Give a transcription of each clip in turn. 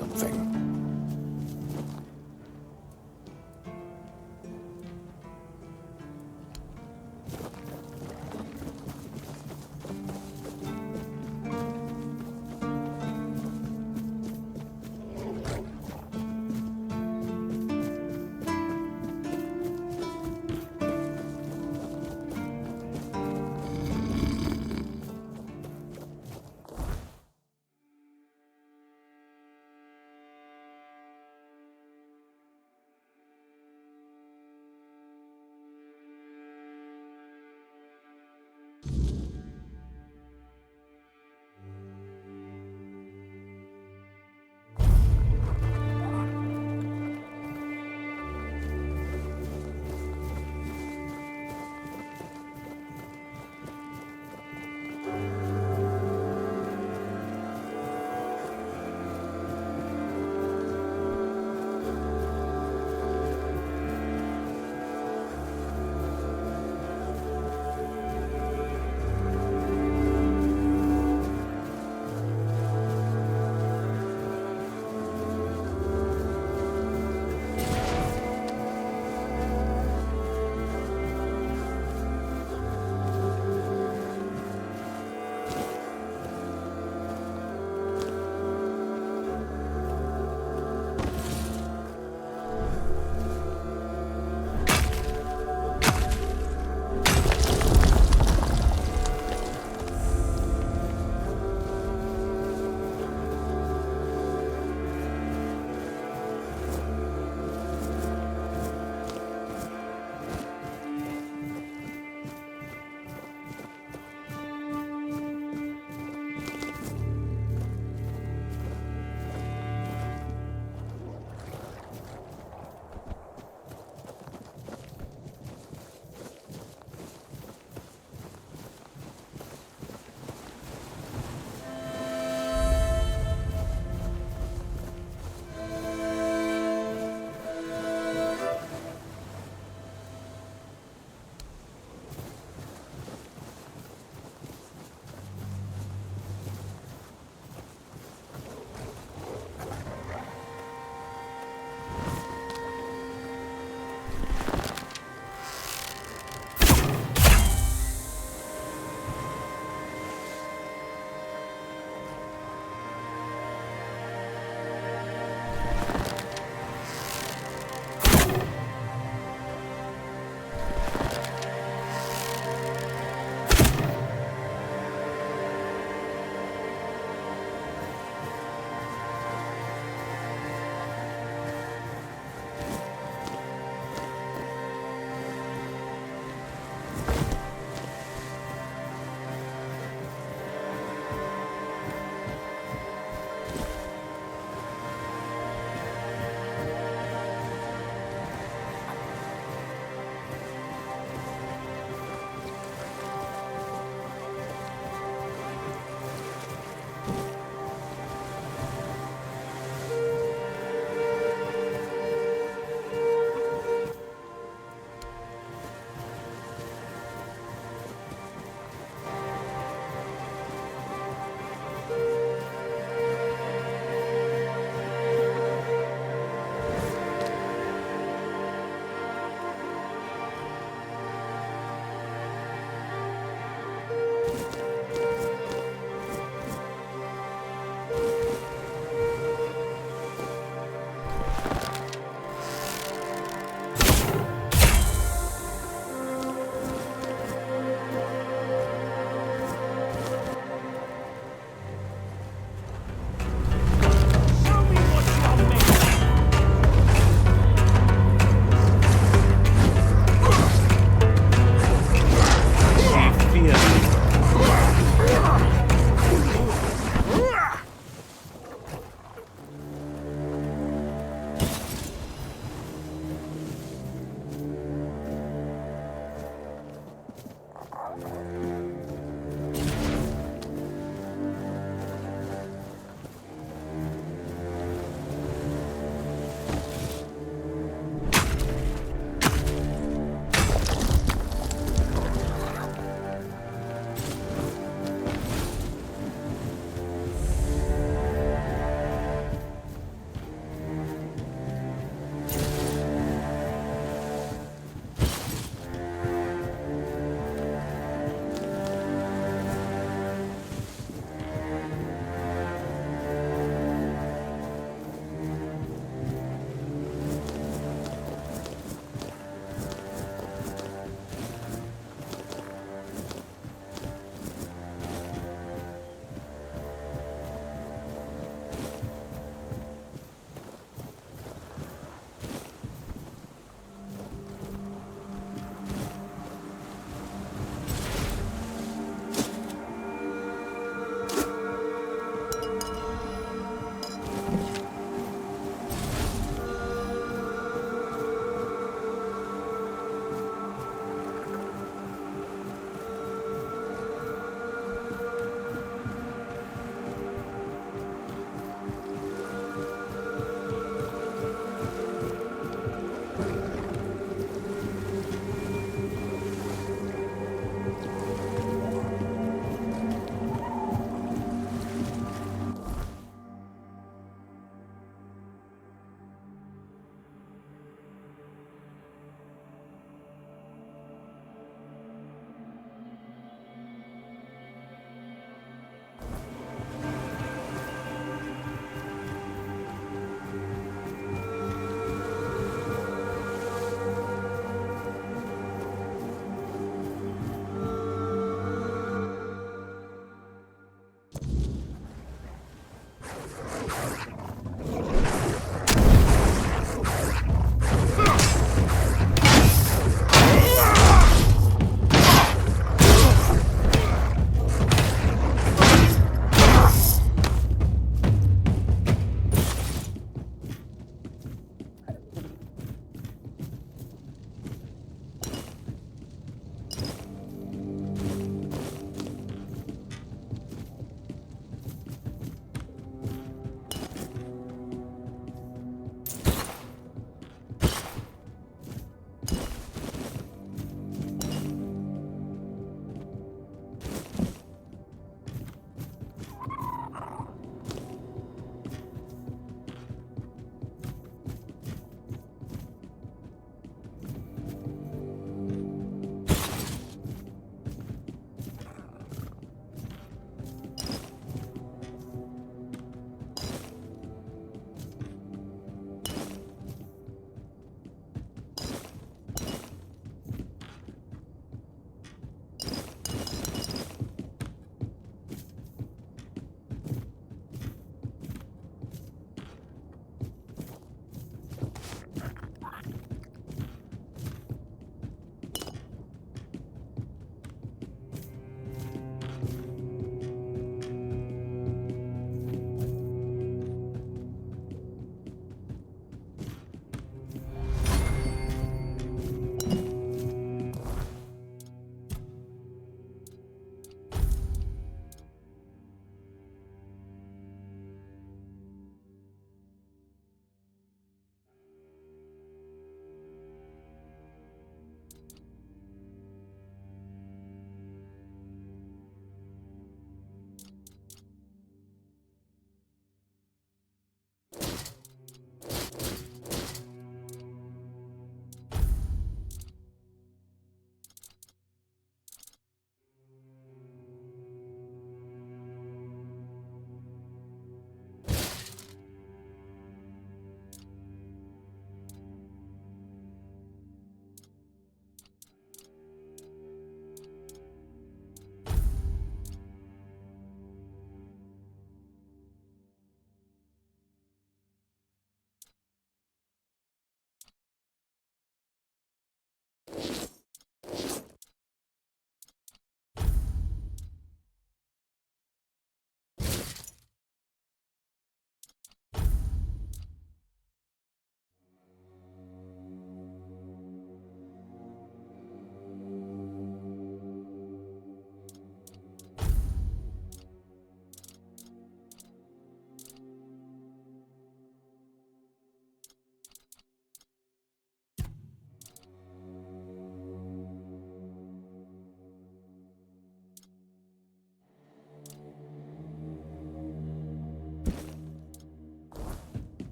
something.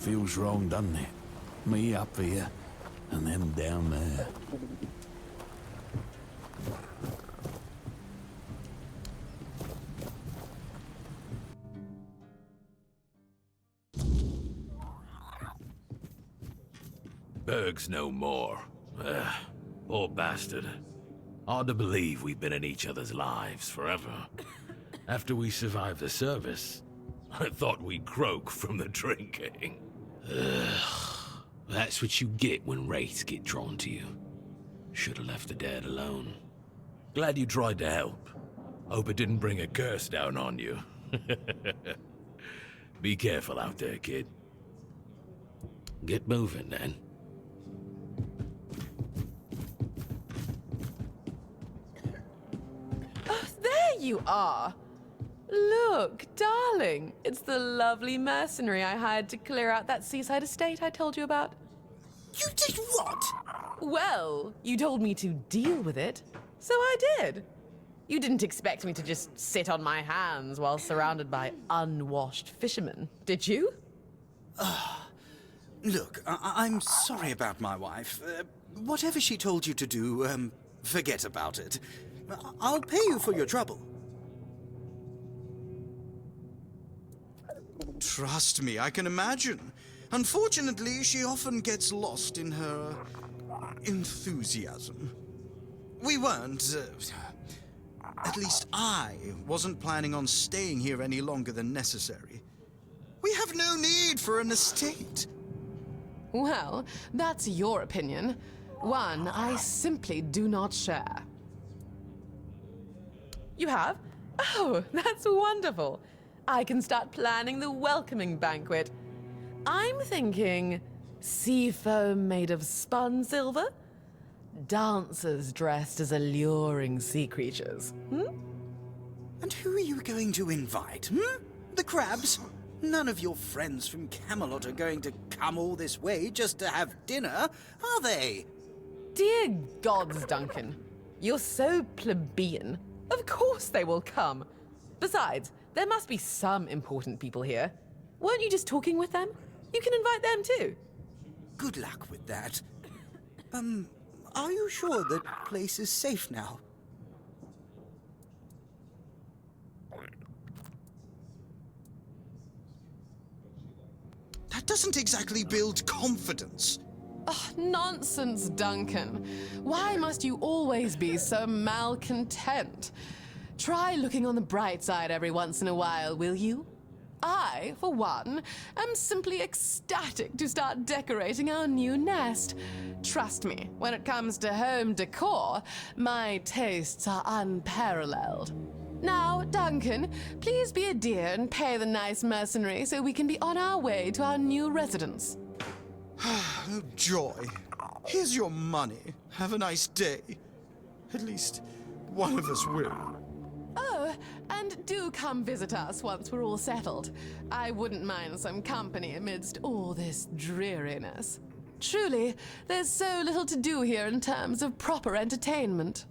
Feels wrong, doesn't it? Me up here, and them down there. Berg's no more. Poor bastard. Hard to believe we've been in each other's lives forever. After we survived the service, I thought we'd croak from the drinking. That's what you get when wraiths get drawn to you. Should have left the dead alone. Glad you tried to help. Hope it didn't bring a curse down on you. Be careful out there, kid. Get moving, then. There you are! Look, darling, it's the lovely mercenary I hired to clear out that seaside estate I told you about. You did what? Well, you told me to deal with it, so I did. You didn't expect me to just sit on my hands while surrounded by unwashed fishermen, did you? Look, I'm sorry about my wife. Whatever she told you to do, forget about it. I'll pay you for your trouble. Trust me, I can imagine. Unfortunately, she often gets lost in her enthusiasm. We weren't, at least I wasn't planning on staying here any longer than necessary. We have no need for an estate. Well, that's your opinion. One I simply do not share. You have? Oh, that's wonderful. I can start planning the welcoming banquet. I'm thinking sea foam made of spun silver, dancers dressed as alluring sea creatures. And who are you going to invite, The crabs? None of your friends from Camelot are going to come all this way just to have dinner, are they? Dear gods, Duncan. You're so plebeian. Of course they will come. Besides, there must be some important people here. Weren't you just talking with them? You can invite them too. Good luck with that. Are you sure the place is safe now? That doesn't exactly build confidence. Oh, nonsense, Duncan. Why must you always be so malcontent? Try looking on the bright side every once in a while, will you? I, for one, am simply ecstatic to start decorating our new nest. Trust me, when it comes to home decor, my tastes are unparalleled. Now, Duncan, please be a dear and pay the nice mercenary so we can be on our way to our new residence. Oh, joy. Here's your money. Have a nice day. At least one of us will. Oh, and do come visit us once we're all settled. I wouldn't mind some company amidst all this dreariness. Truly, there's so little to do here in terms of proper entertainment.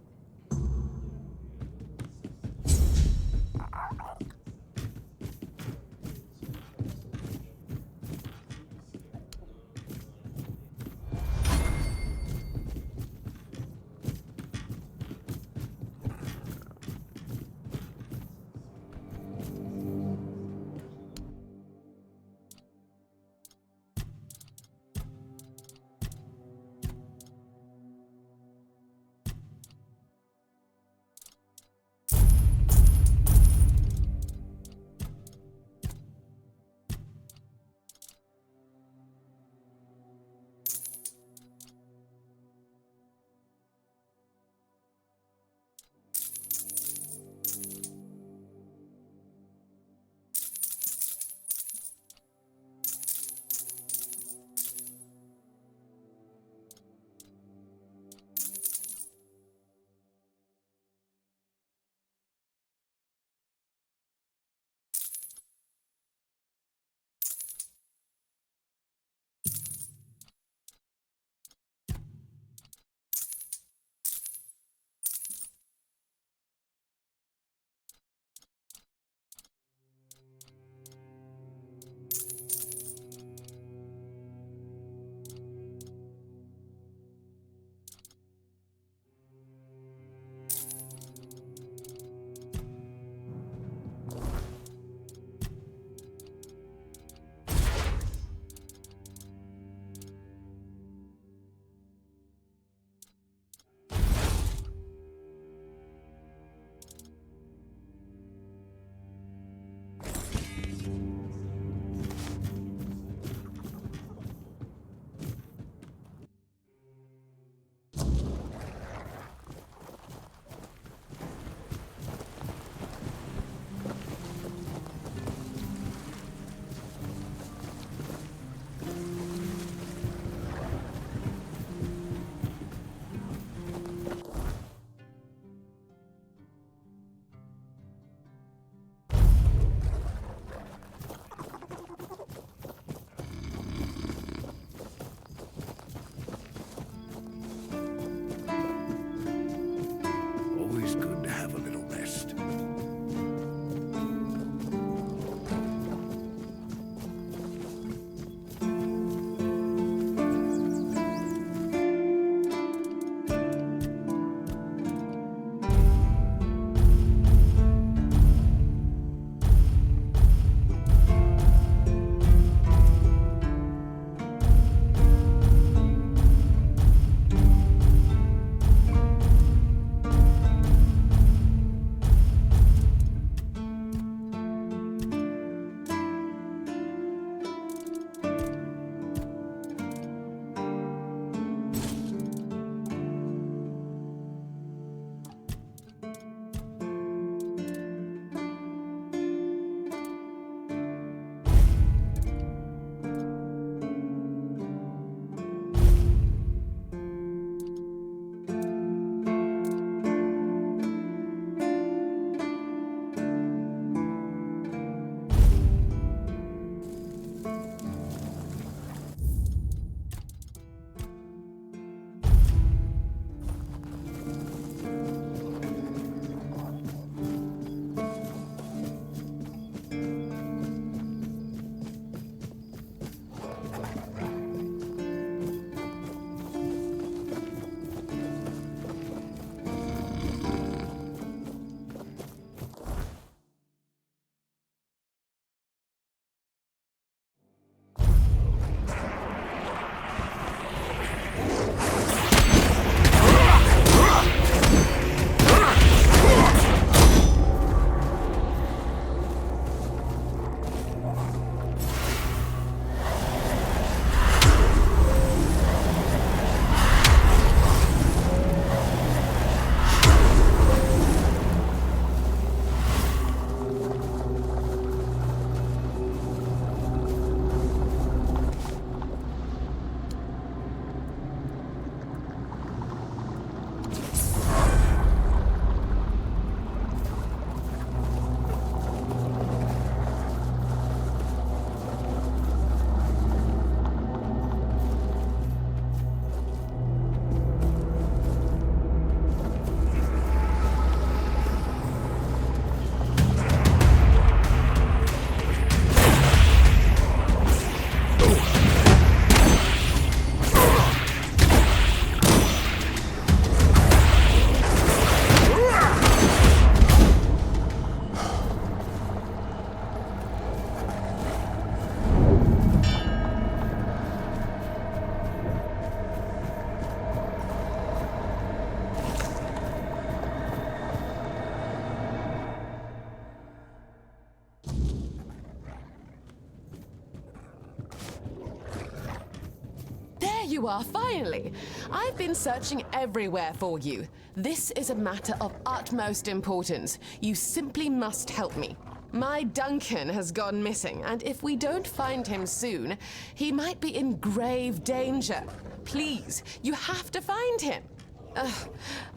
you are, finally! I've been searching everywhere for you. This is a matter of utmost importance. You simply must help me. My Duncan has gone missing, and if we don't find him soon, he might be in grave danger. Please, you have to find him.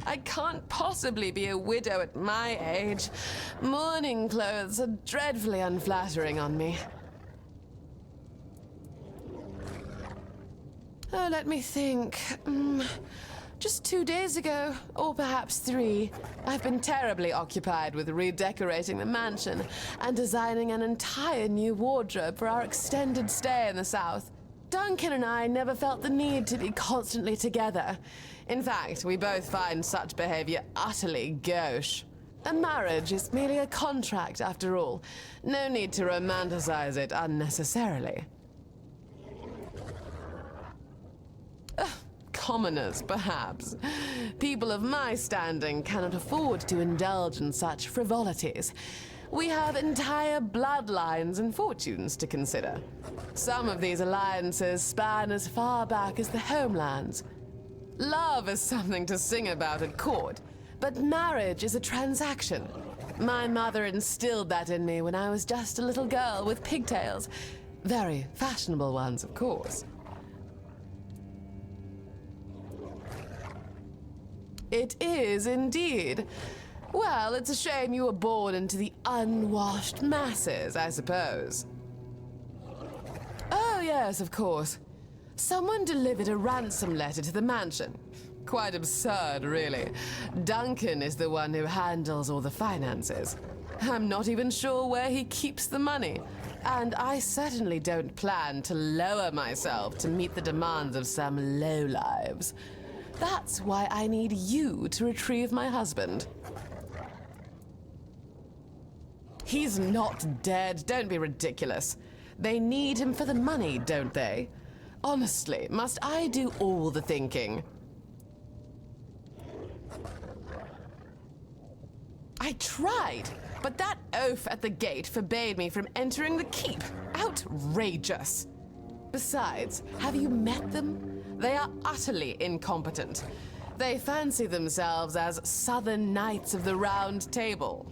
I can't possibly be a widow at my age. Mourning clothes are dreadfully unflattering on me. Oh, let me think. Just 2 days ago, or perhaps 3, I've been terribly occupied with redecorating the mansion and designing an entire new wardrobe for our extended stay in the South. Duncan and I never felt the need to be constantly together. In fact, we both find such behavior utterly gauche. A marriage is merely a contract, after all. No need to romanticize it unnecessarily. Commoners, perhaps. People of my standing cannot afford to indulge in such frivolities. We have entire bloodlines and fortunes to consider. Some of these alliances span as far back as the homelands. Love is something to sing about at court, but marriage is a transaction. My mother instilled that in me when I was just a little girl with pigtails. Very fashionable ones, of course. It is indeed. Well, it's a shame you were born into the unwashed masses, I suppose. Oh, yes, of course. Someone delivered a ransom letter to the mansion. Quite absurd, really. Duncan is the one who handles all the finances. I'm not even sure where he keeps the money. And I certainly don't plan to lower myself to meet the demands of some lowlives. That's why I need you to retrieve my husband. He's not dead. Don't be ridiculous. They need him for the money, don't they? Honestly, must I do all the thinking? I tried, but that oaf at the gate forbade me from entering the keep. Outrageous. Besides, have you met them? They are utterly incompetent. They fancy themselves as Southern Knights of the Round Table.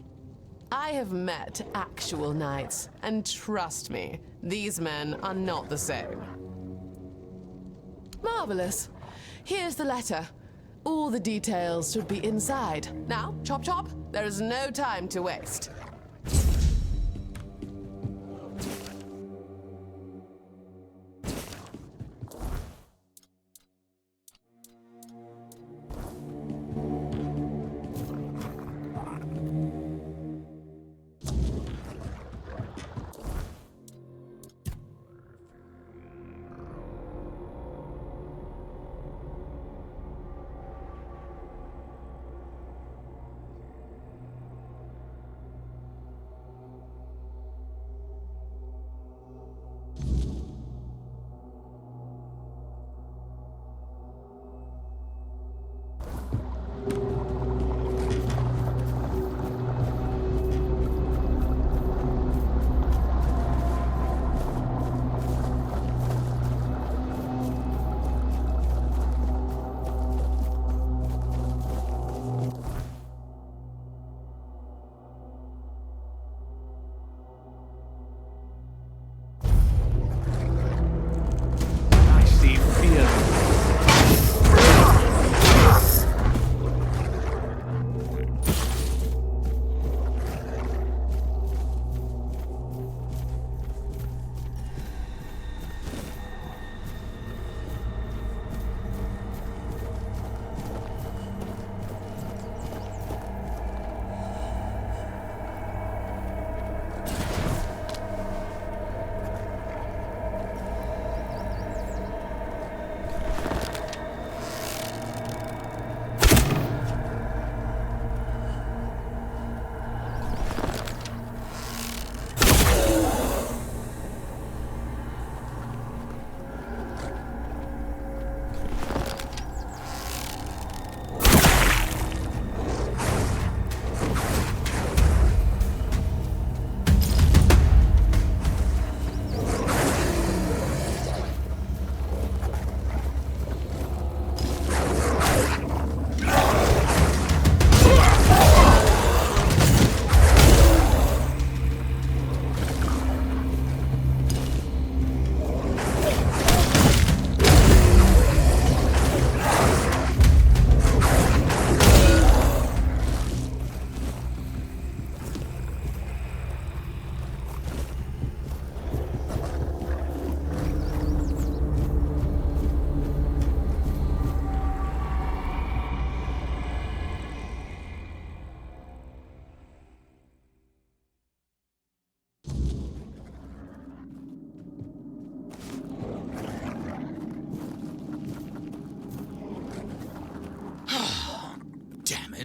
I have met actual knights, and trust me, these men are not the same. Marvelous. Here's the letter. All the details should be inside. Now, chop chop, there is no time to waste.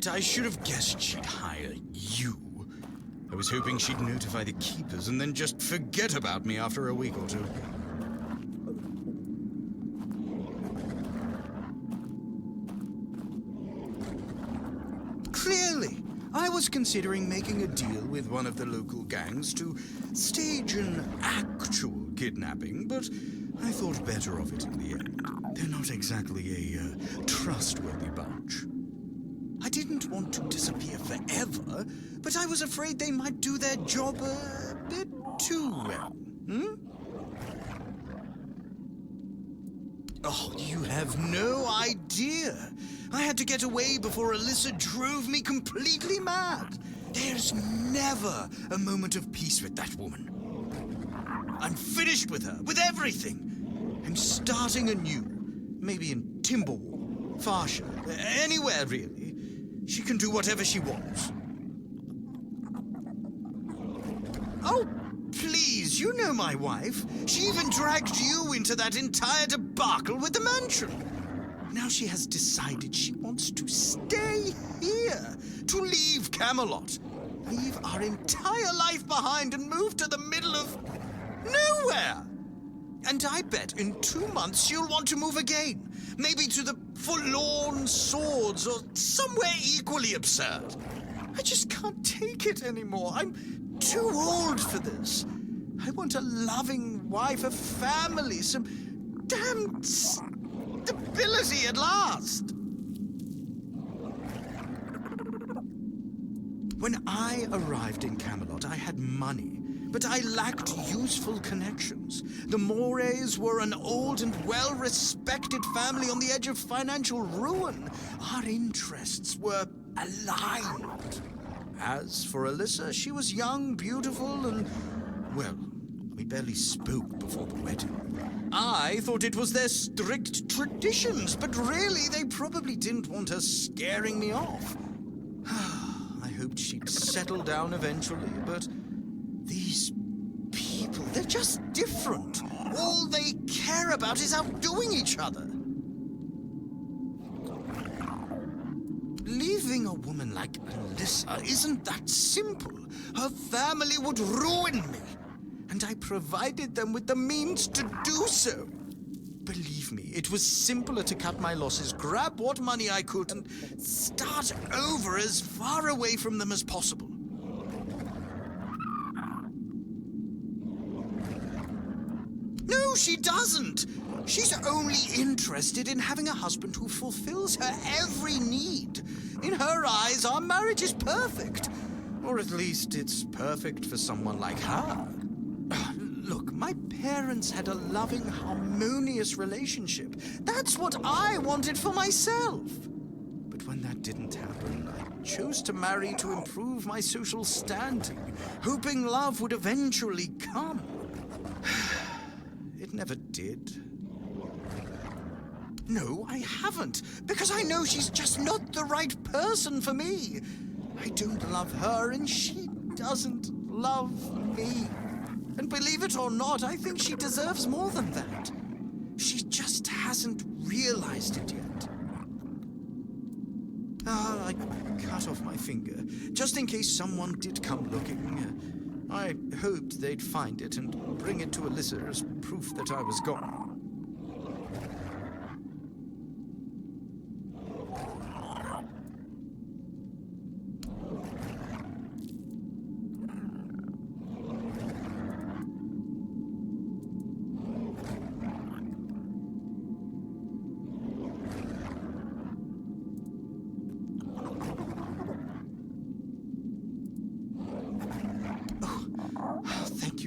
it. I should have guessed she'd hire you. I was hoping she'd notify the keepers and then just forget about me after a week or two. Clearly, I was considering making a deal with one of the local gangs to stage an actual kidnapping, but I thought better of it in the end. They're not exactly a trustworthy bunch. I didn't want to disappear forever, but I was afraid they might do their job a bit too well. Oh, you have no idea. I had to get away before Alyssa drove me completely mad. There's never a moment of peace with that woman. I'm finished with her, with everything. I'm starting anew. Maybe in Timberwolf, Farsha, anywhere really. She can do whatever she wants. Oh, please, you know my wife. She even dragged you into that entire debacle with the mansion. Now she has decided she wants to stay here, to leave Camelot, leave our entire life behind and move to the middle of nowhere. And I bet in 2 months she'll want to move again, maybe to the Forlorn Swords or somewhere equally absurd. I just can't take it anymore. I'm too old for this. I want a loving wife, a family, some damn stability at last. When I arrived in Camelot, I had money, but I lacked useful connections. The Morays were an old and well-respected family on the edge of financial ruin. Our interests were aligned. As for Alyssa, she was young, beautiful, and, well, we barely spoke before the wedding. I thought it was their strict traditions, but really they probably didn't want her scaring me off. I hoped she'd settle down eventually, but these people, they're just different. All they care about is outdoing each other. Leaving a woman like Alyssa isn't that simple. Her family would ruin me, and I provided them with the means to do so. Believe me, it was simpler to cut my losses, grab what money I could, and start over as far away from them as possible. No, she doesn't. She's only interested in having a husband who fulfills her every need. In her eyes, our marriage is perfect. Or at least it's perfect for someone like her. Look, my parents had a loving, harmonious relationship. That's what I wanted for myself. But when that didn't happen, I chose to marry to improve my social standing, hoping love would eventually come. It never did. No, I haven't, because I know she's just not the right person for me. I don't love her, and she doesn't love me. And believe it or not, I think she deserves more than that. She just hasn't realized it yet. I cut off my finger, just in case someone did come looking. I hoped they'd find it and bring it to Alyssa as proof that I was gone.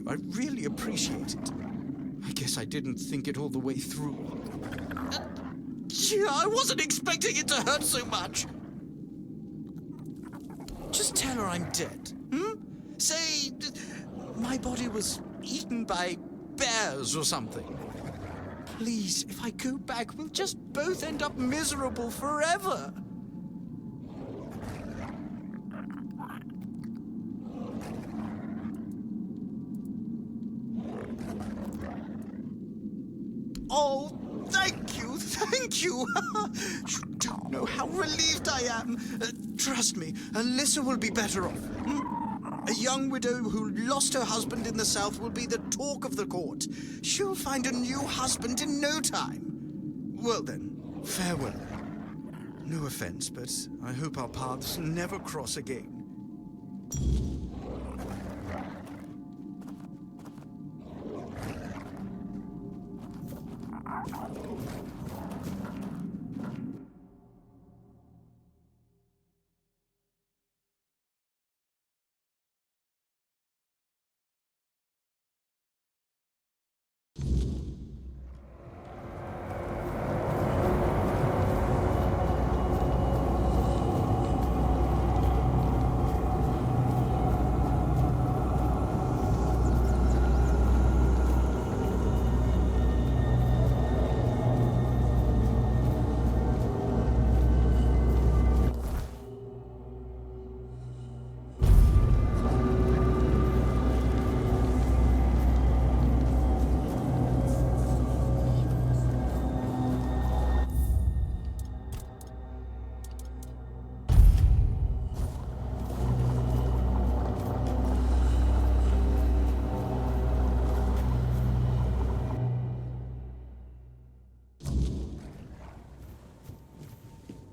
I really appreciate it. I guess I didn't think it all the way through. I wasn't expecting it to hurt so much. Just tell her I'm dead, Say, my body was eaten by bears or something. Please, if I go back, we'll just both end up miserable forever. Oh, thank you. You don't know how relieved I am. Trust me, Alyssa will be better off. A young widow who lost her husband in the south will be the talk of the court. She'll find a new husband in no time. Well then, farewell. No offense, but I hope our paths never cross again.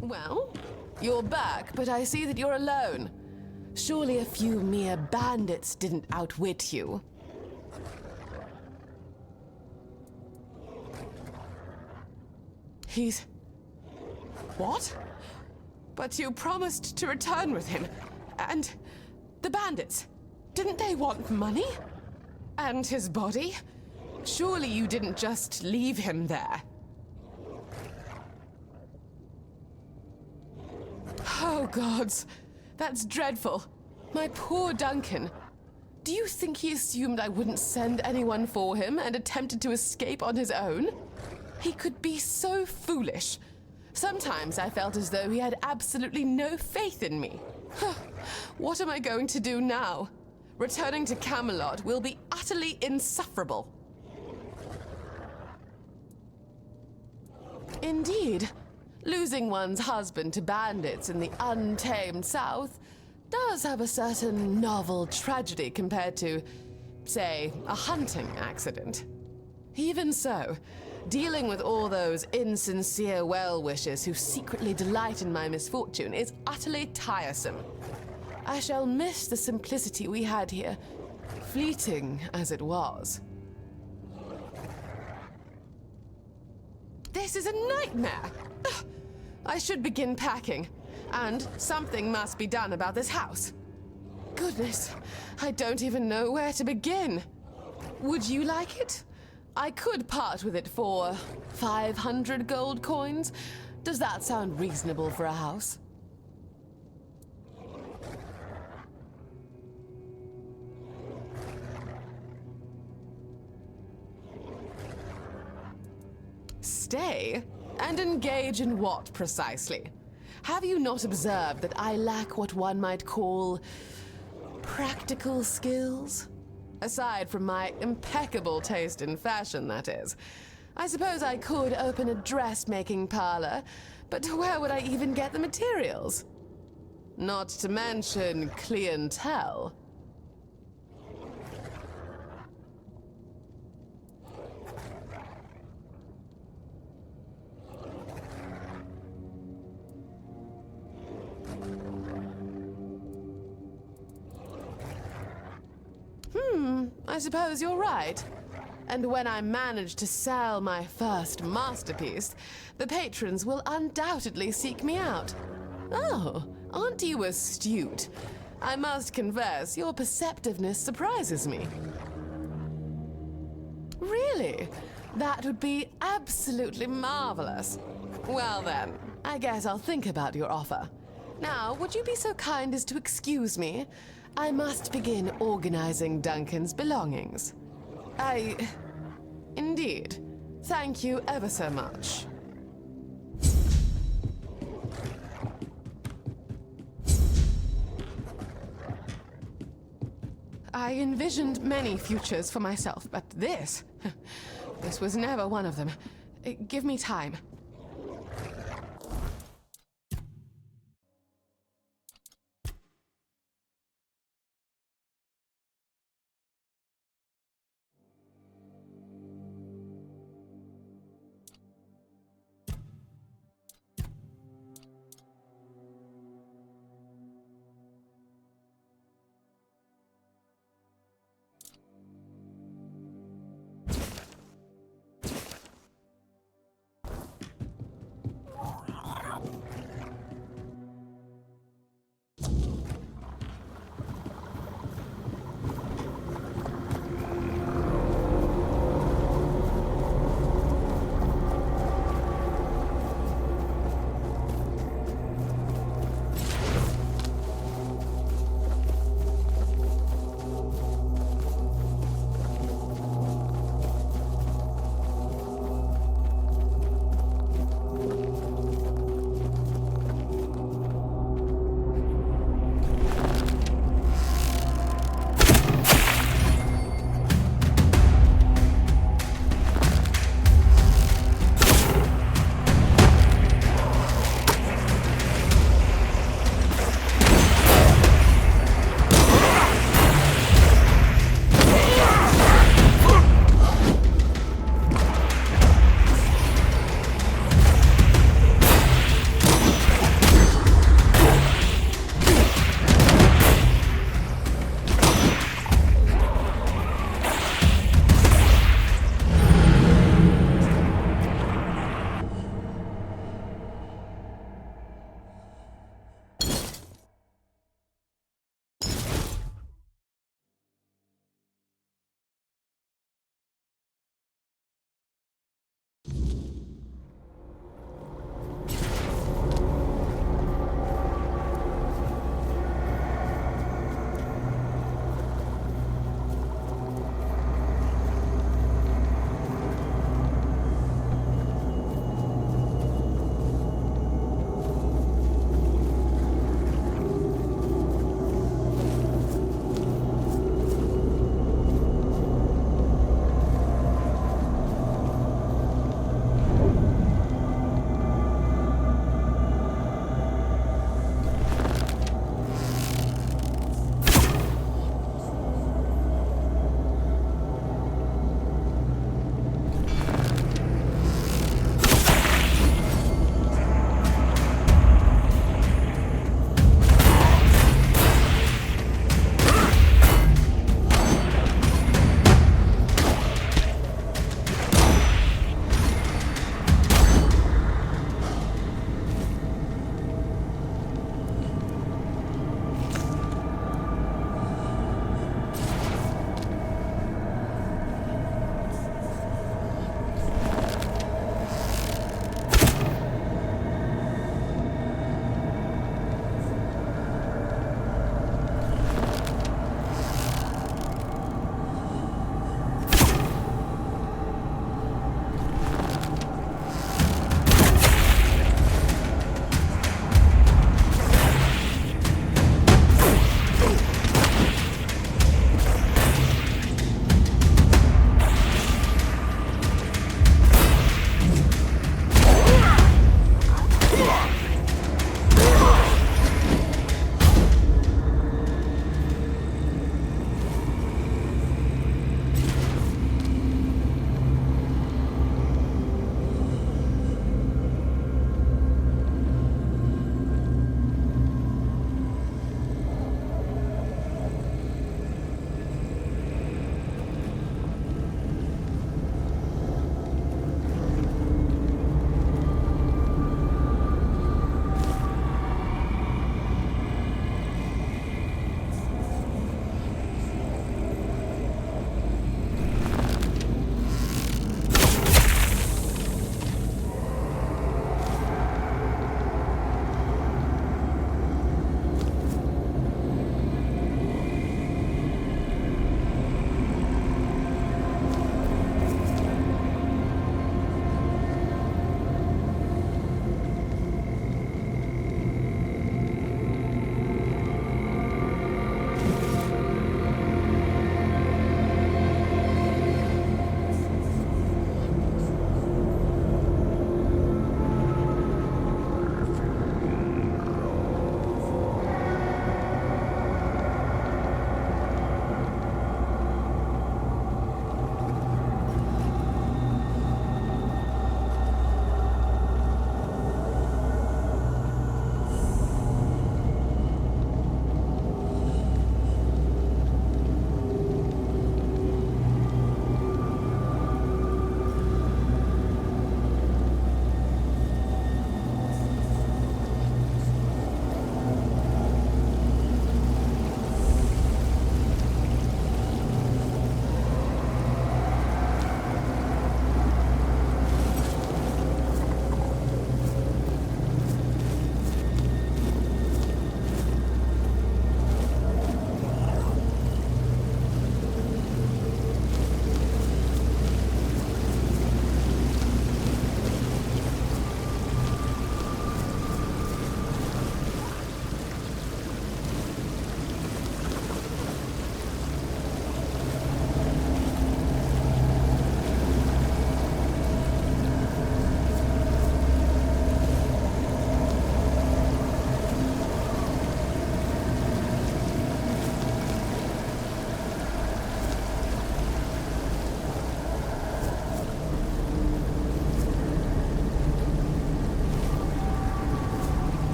Well, you're back, but I see that you're alone. Surely a few mere bandits didn't outwit you. He's... What? But you promised to return with him. And the bandits, didn't they want money? And his body? Surely you didn't just leave him there. Oh, gods. That's dreadful. My poor Duncan. Do you think he assumed I wouldn't send anyone for him and attempted to escape on his own? He could be so foolish. Sometimes I felt as though he had absolutely no faith in me. What am I going to do now? Returning to Camelot will be utterly insufferable. Indeed. Losing one's husband to bandits in the untamed South does have a certain novel tragedy compared to, say, a hunting accident. Even so, dealing with all those insincere well-wishers who secretly delight in my misfortune is utterly tiresome. I shall miss the simplicity we had here, fleeting as it was. This is a nightmare! Ugh. I should begin packing, and something must be done about this house. Goodness, I don't even know where to begin. Would you like it? I could part with it for 500 gold coins. Does that sound reasonable for a house? Stay? And engage in what, precisely? Have you not observed that I lack what one might call practical skills? Aside from my impeccable taste in fashion, that is. I suppose I could open a dressmaking parlor, but where would I even get the materials? Not to mention clientele. I suppose you're right. And when I manage to sell my first masterpiece, the patrons will undoubtedly seek me out. Oh, aren't you astute? I must confess, your perceptiveness surprises me. Really? That would be absolutely marvelous. Well then, I guess I'll think about your offer. Now, would you be so kind as to excuse me? I must begin organizing Duncan's belongings. Indeed. Thank you ever so much. I envisioned many futures for myself, but this was never one of them. Give me time.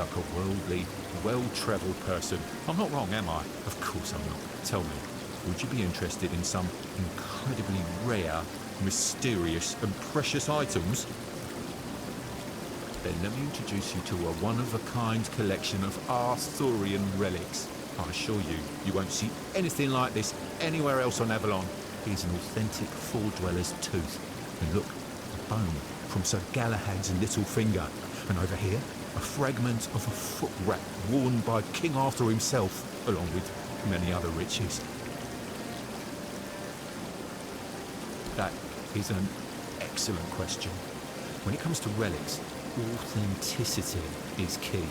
like a worldly, well-travelled person. I'm not wrong, am I? Of course I'm not. Tell me, would you be interested in some incredibly rare, mysterious and precious items? Then let me introduce you to a one-of-a-kind collection of Arthurian relics. I assure you, you won't see anything like this anywhere else on Avalon. Here's an authentic Four-Dweller's tooth. And look, a bone from Sir Galahad's little finger. And over here, a fragment of a foot wrap worn by King Arthur himself, along with many other riches. That is an excellent question. When it comes to relics, authenticity is key.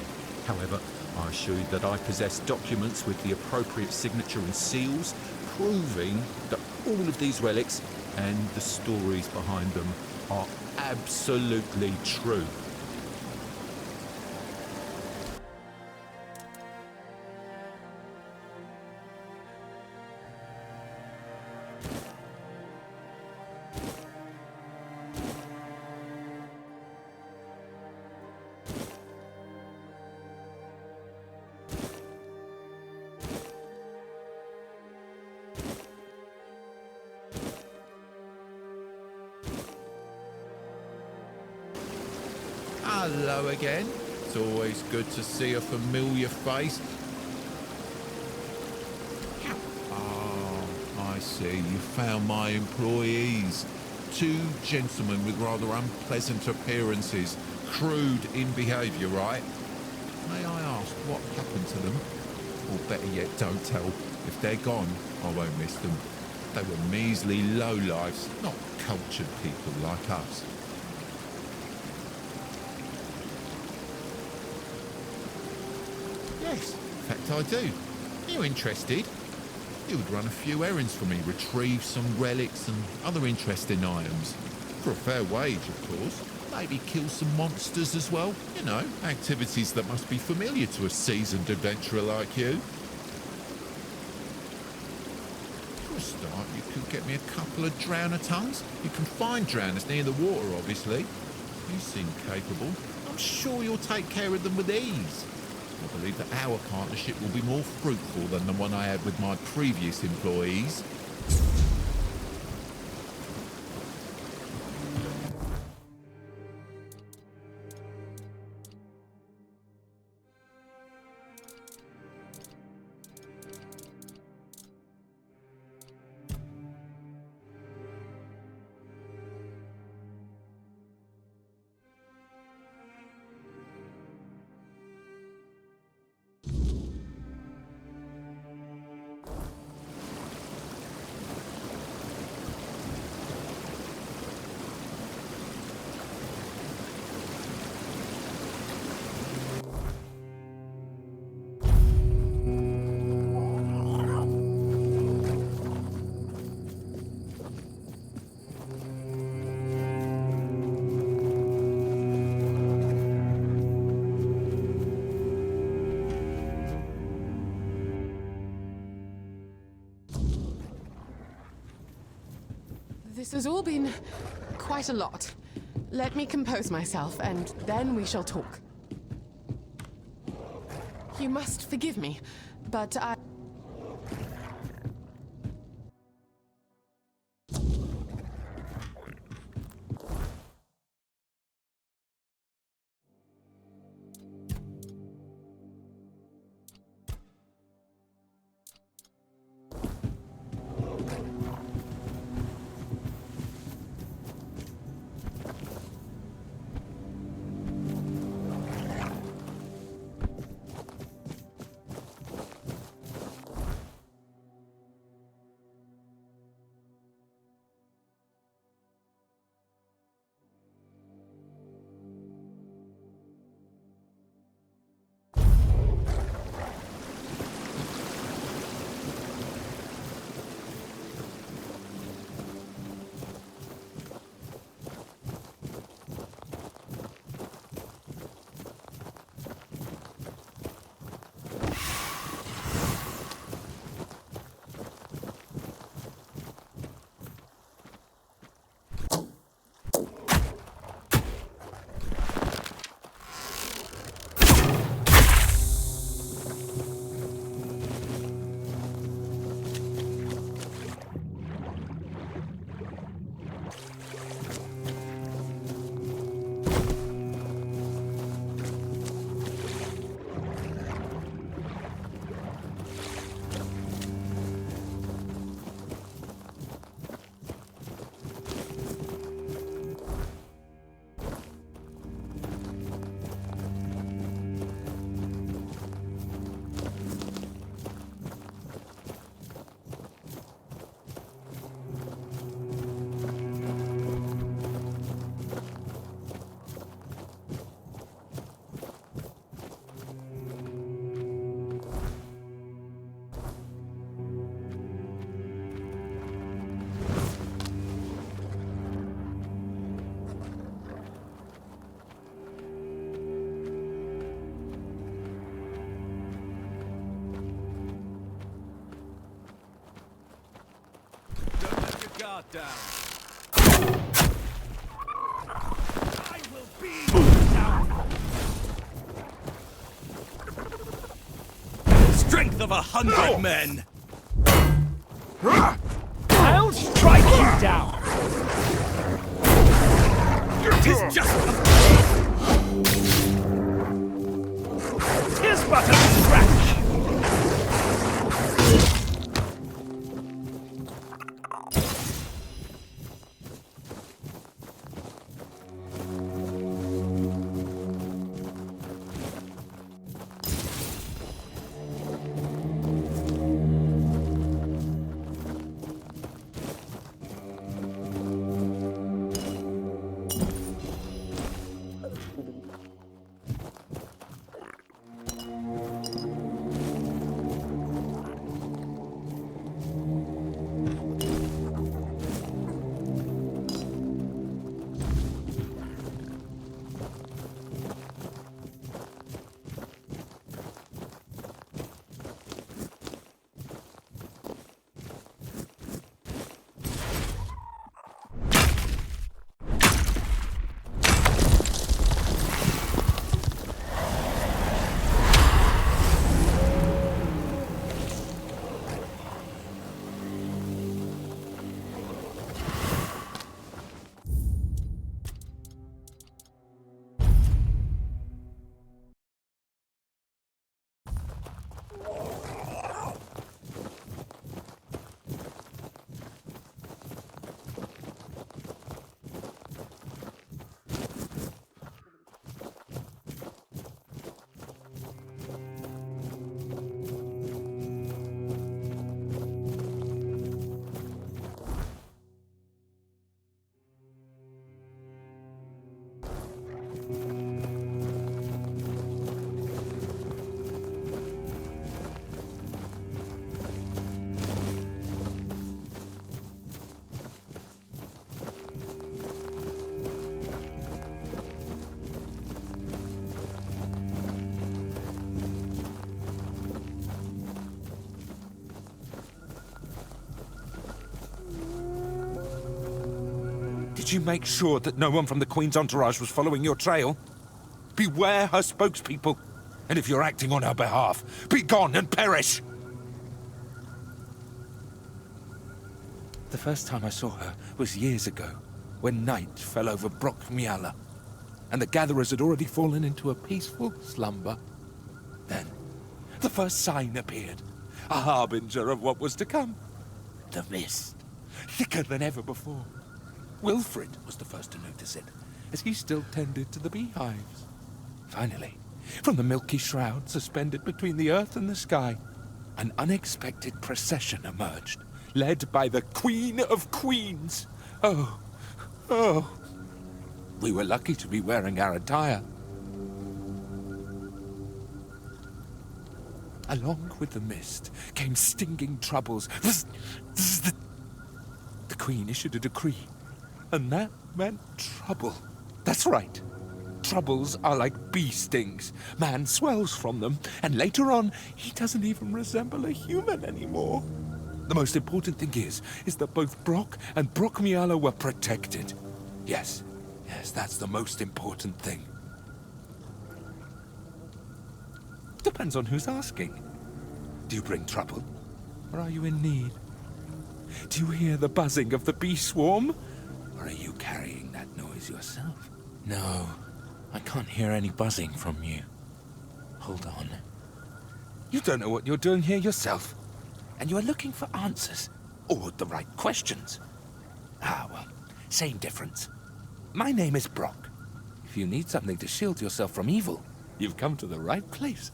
However, I assure you that I possess documents with the appropriate signature and seals, proving that all of these relics and the stories behind them are absolutely true. Hello again. It's always good to see a familiar face. Ah, I see. You found my employees. Two gentlemen with rather unpleasant appearances. Crude in behaviour, right? May I ask what happened to them? Or better yet, don't tell. If they're gone, I won't miss them. They were measly lowlifes, not cultured people like us. Yes, in fact I do. Are you interested? You would run a few errands for me, retrieve some relics and other interesting items. For a fair wage, of course. Maybe kill some monsters as well. You know, activities that must be familiar to a seasoned adventurer like you. For a start, you could get me a couple of drowner tongues. You can find drowners near the water, obviously. You seem capable. I'm sure you'll take care of them with ease. I believe that our partnership will be more fruitful than the one I had with my previous employees. This has all been quite a lot. Let me compose myself, and then we shall talk. You must forgive me, but I... strength of 100 men! I'll strike you down! Tis just Tis but a scratch! Did you make sure that no one from the Queen's entourage was following your trail? Beware her spokespeople. And if you're acting on her behalf, be gone and perish! The first time I saw her was years ago, when night fell over Brockmiala, and the gatherers had already fallen into a peaceful slumber. Then, the first sign appeared, a harbinger of what was to come. The mist, thicker than ever before. Wilfred was the first to notice it, as he still tended to the beehives. Finally, from the milky shroud suspended between the earth and the sky, an unexpected procession emerged, led by the Queen of Queens. Oh, oh. We were lucky to be wearing our attire. Along with the mist came stinging troubles. The Queen issued a decree, and that meant trouble. That's right. Troubles are like bee stings. Man swells from them, and later on, he doesn't even resemble a human anymore. The most important thing is that both Brock and Brockmiala were protected. Yes, that's the most important thing. Depends on who's asking. Do you bring trouble, or are you in need? Do you hear the buzzing of the bee swarm, or are you carrying that noise yourself? No, I can't hear any buzzing from you. Hold on. You don't know what you're doing here yourself, and you are looking for answers, or the right questions. Well, same difference. My name is Brock. If you need something to shield yourself from evil, you've come to the right place.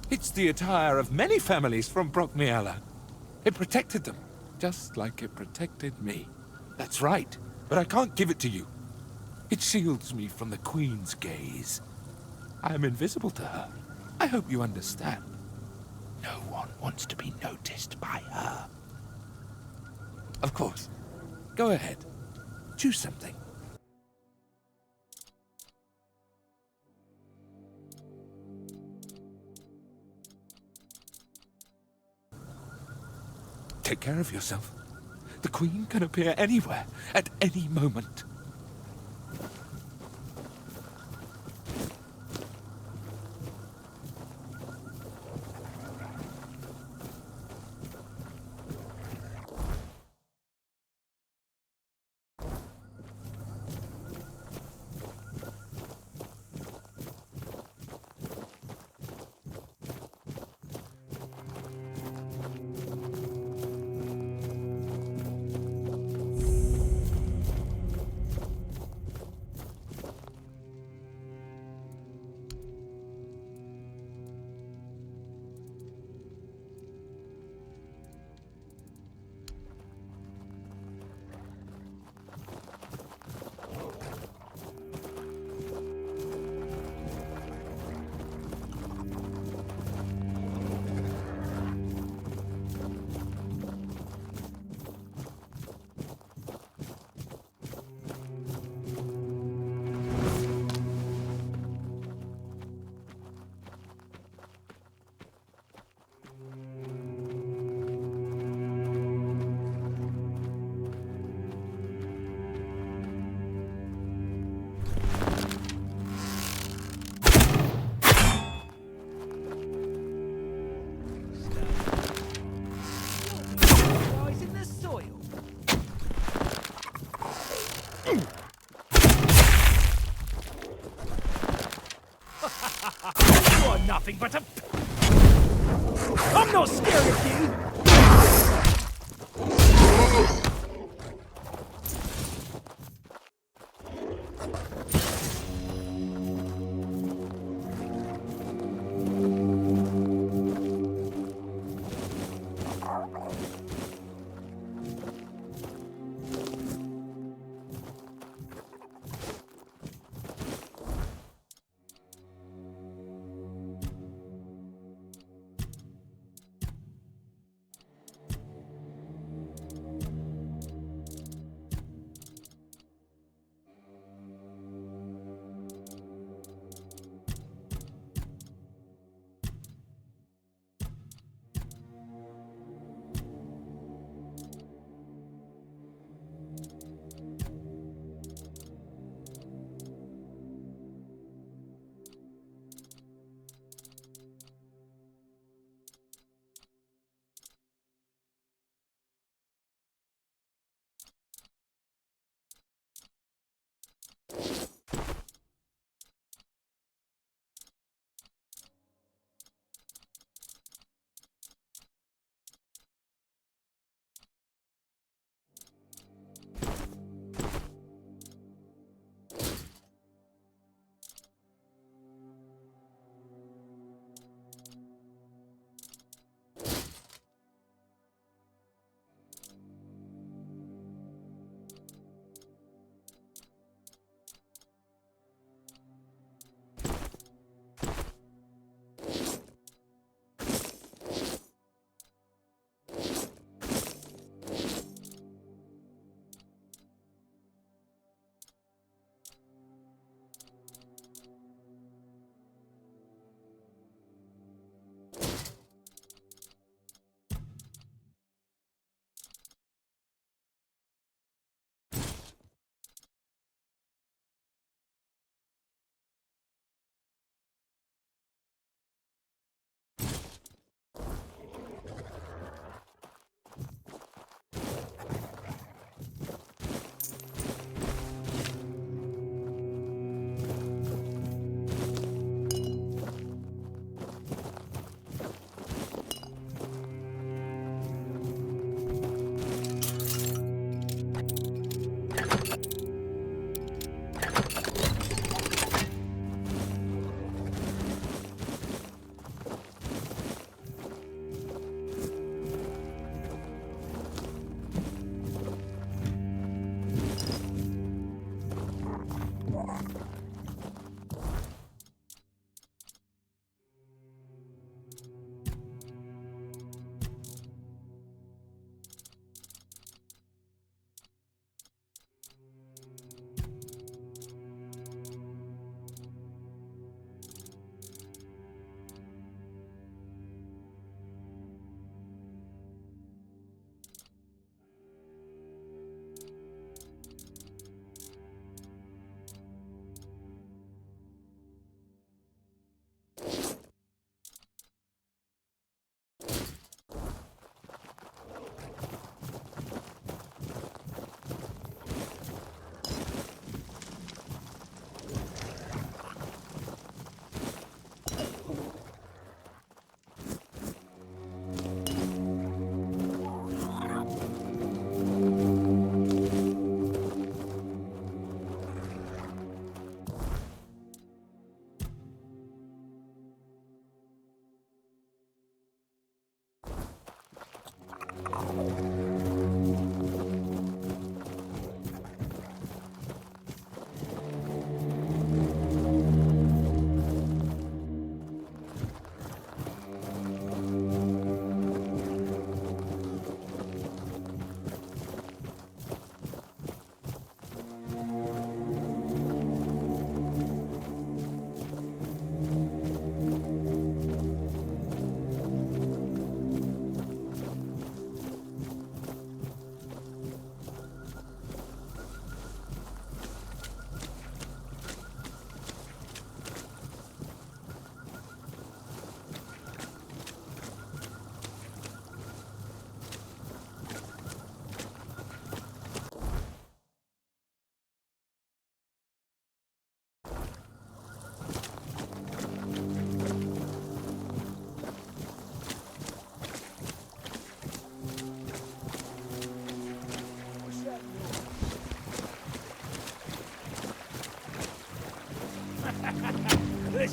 It's the attire of many families from Brockmiala. It protected them, just like it protected me. That's right, but I can't give it to you. It shields me from the Queen's gaze. I am invisible to her. I hope you understand. No one wants to be noticed by her. Of course. Go ahead. Choose something. Take care of yourself. The Queen can appear anywhere, at any moment. You are nothing but a... I'm not scared of you!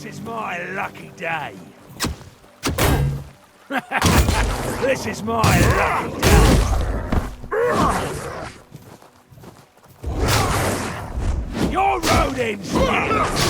is my lucky day. This is my lucky day. Your road ends here.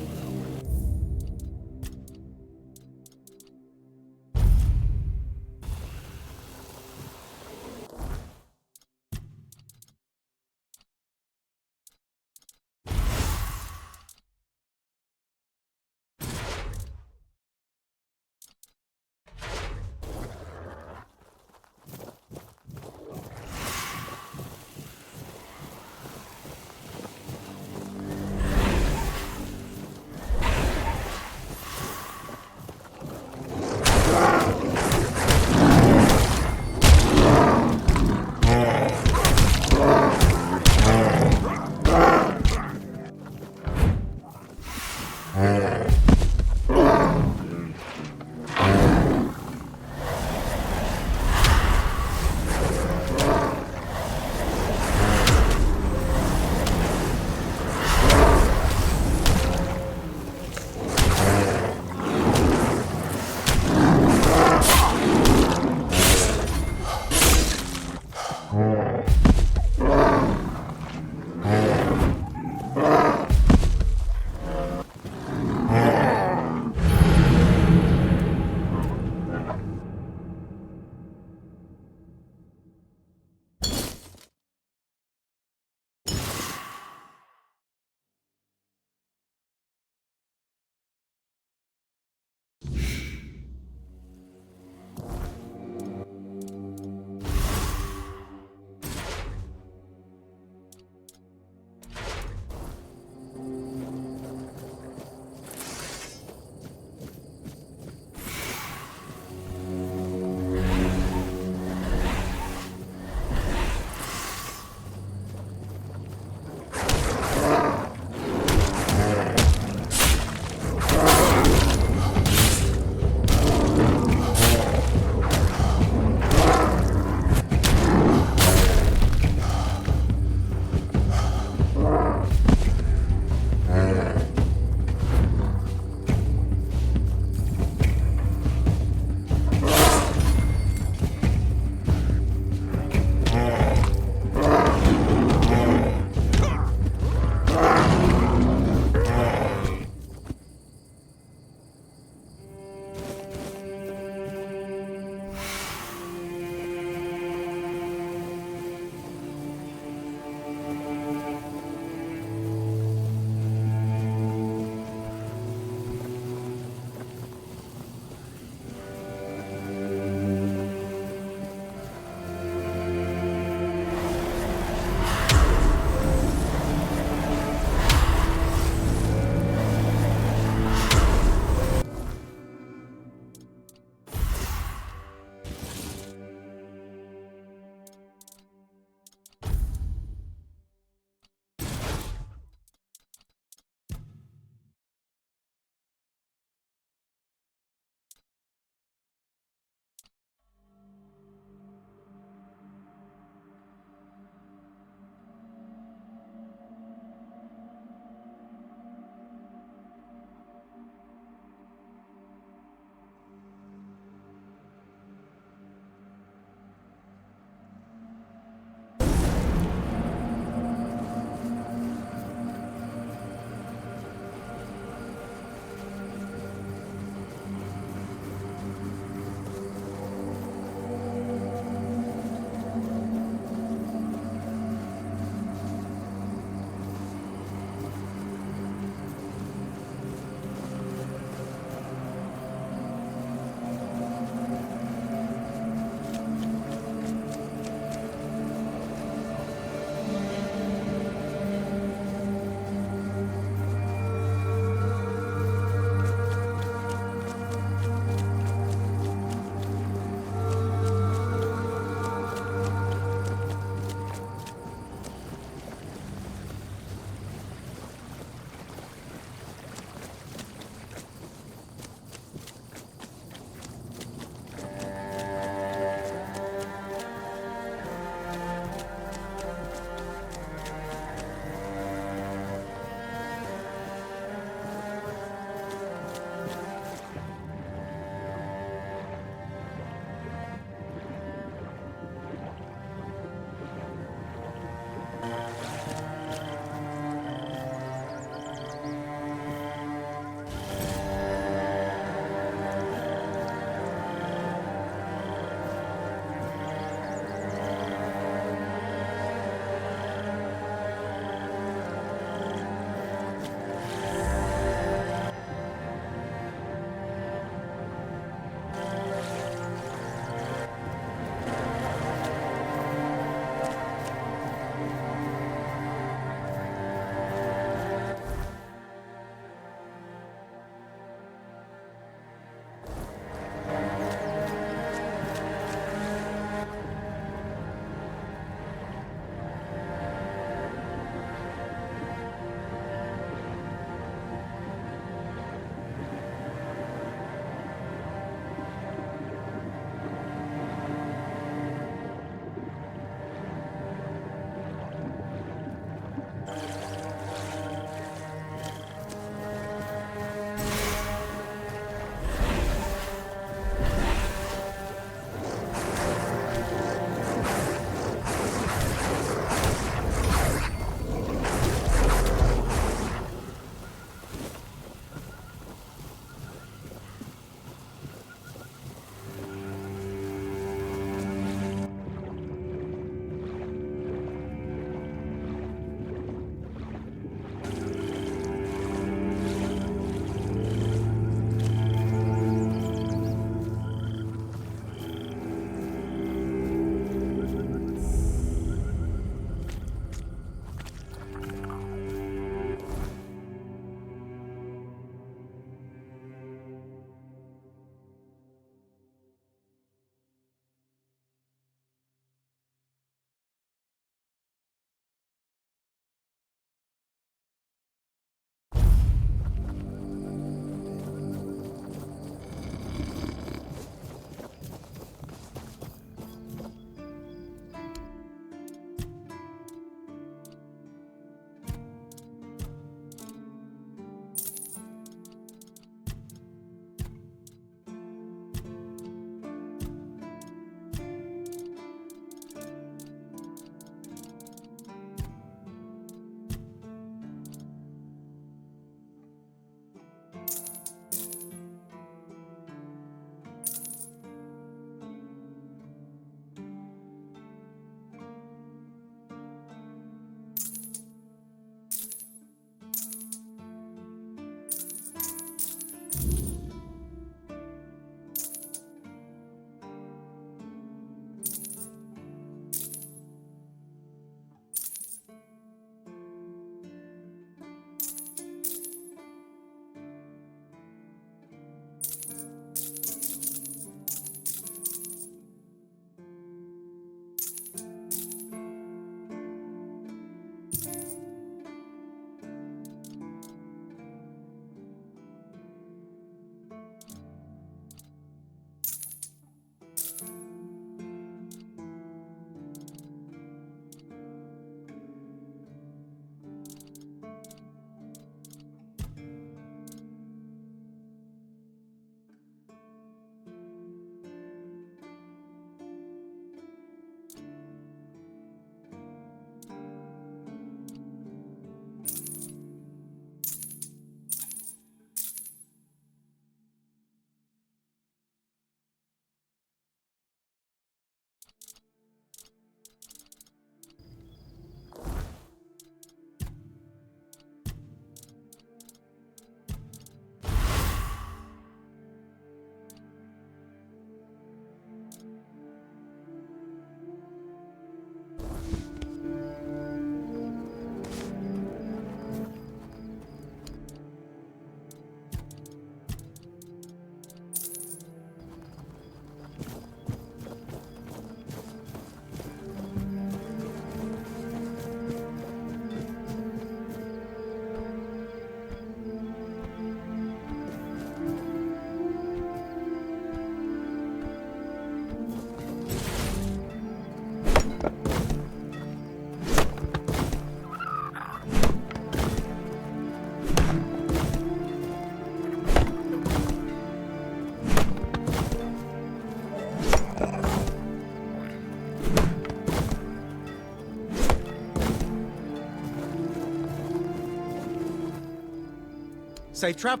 Safe trap.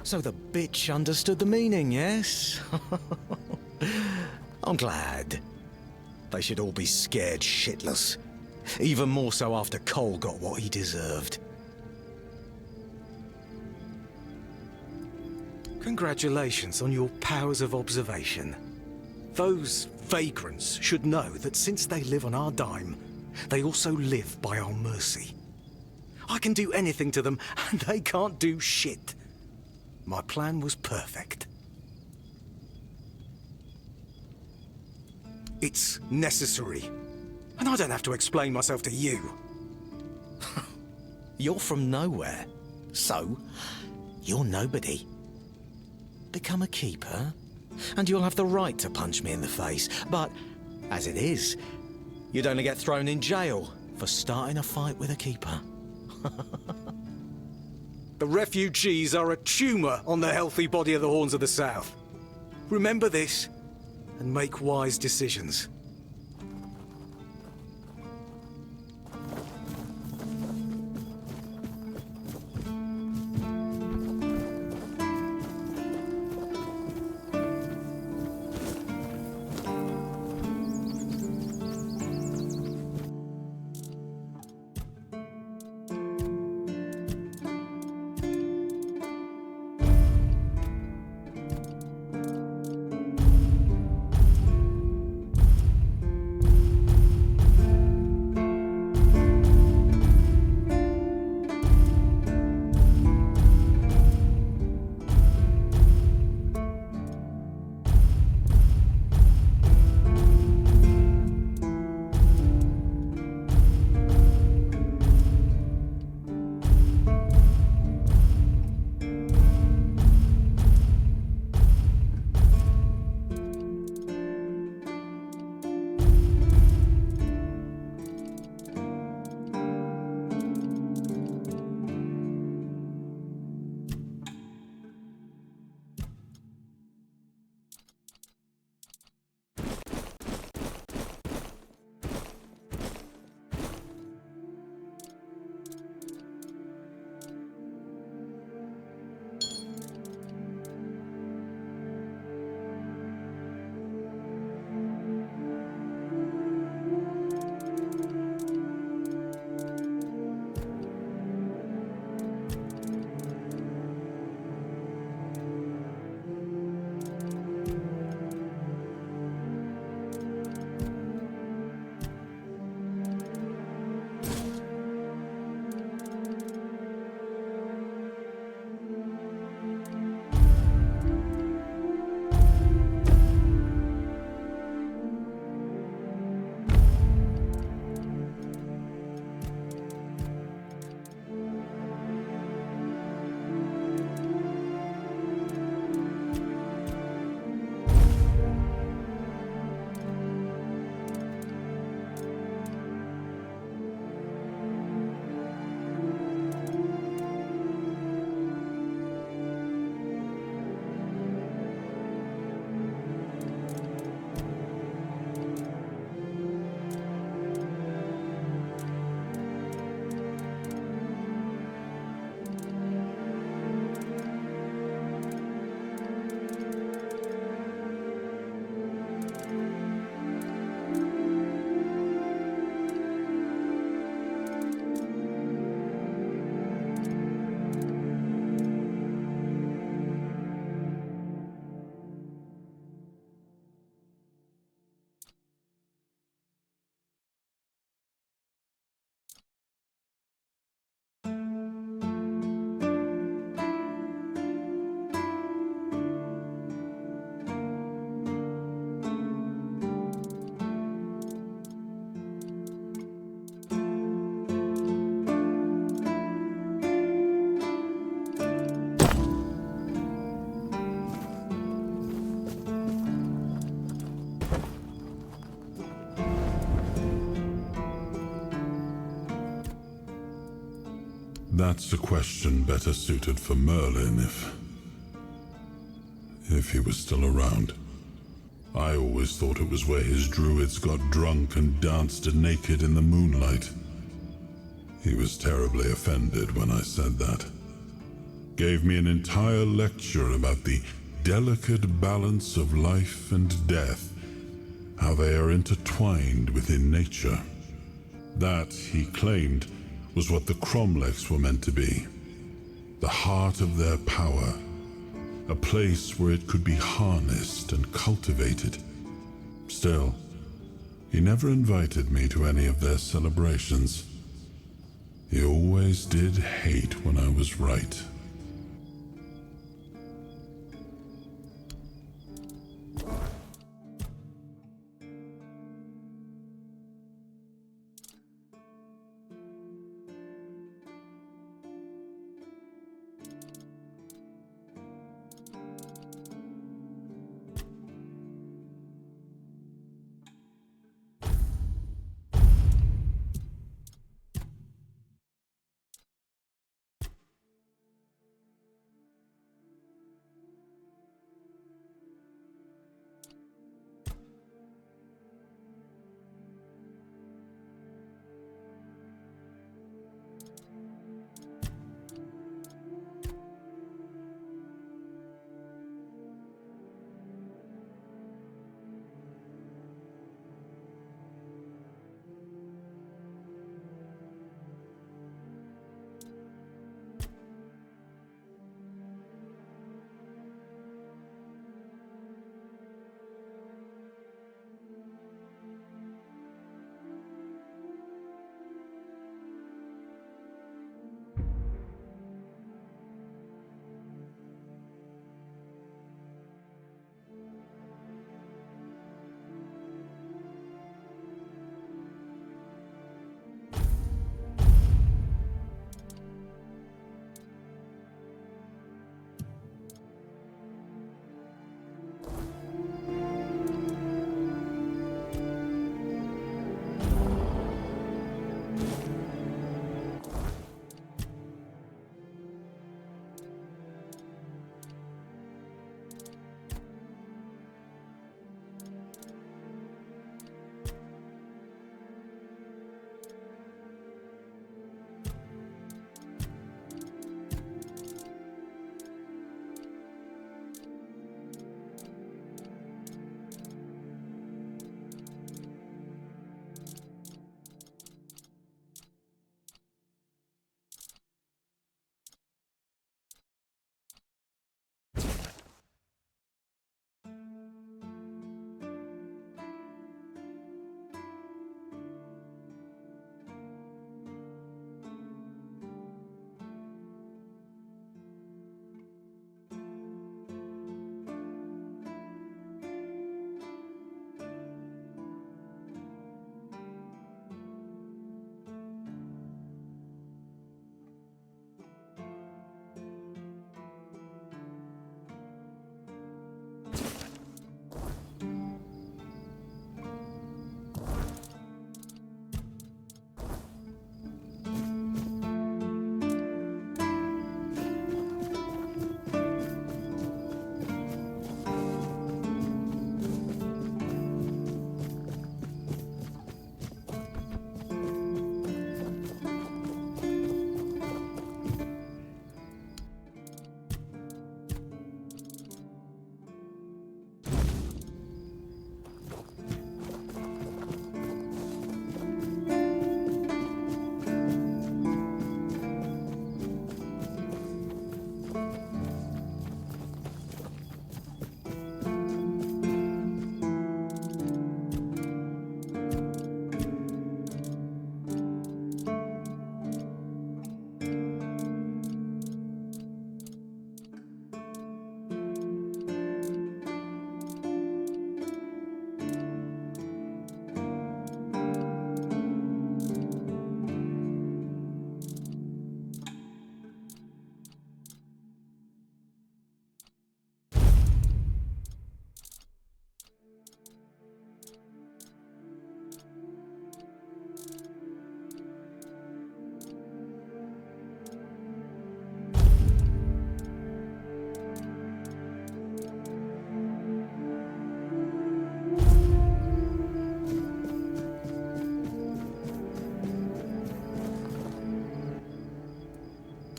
So the bitch understood the meaning, yes? I'm glad. They should all be scared shitless. Even more so after Cole got what he deserved. Congratulations on your powers of observation. Those vagrants should know that since they live on our dime, they also live by our mercy. I can do anything to them, and they can't do shit. My plan was perfect. It's necessary. And I don't have to explain myself to you. You're from nowhere. So, you're nobody. Become a keeper, and you'll have the right to punch me in the face. But, as it is, you'd only get thrown in jail for starting a fight with a keeper. The refugees are a tumour on the healthy body of the Horns of the South. Remember this, and make wise decisions. That's a question better suited for Merlin if he was still around. I always thought it was where his druids got drunk and danced naked in the moonlight. He was terribly offended when I said that. Gave me an entire lecture about the delicate balance of life and death, how they are intertwined within nature. That, he claimed, was what the Cromlechs were meant to be. The heart of their power. A place where it could be harnessed and cultivated. Still, he never invited me to any of their celebrations. He always did hate when I was right.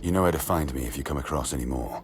You know where to find me if you come across any more.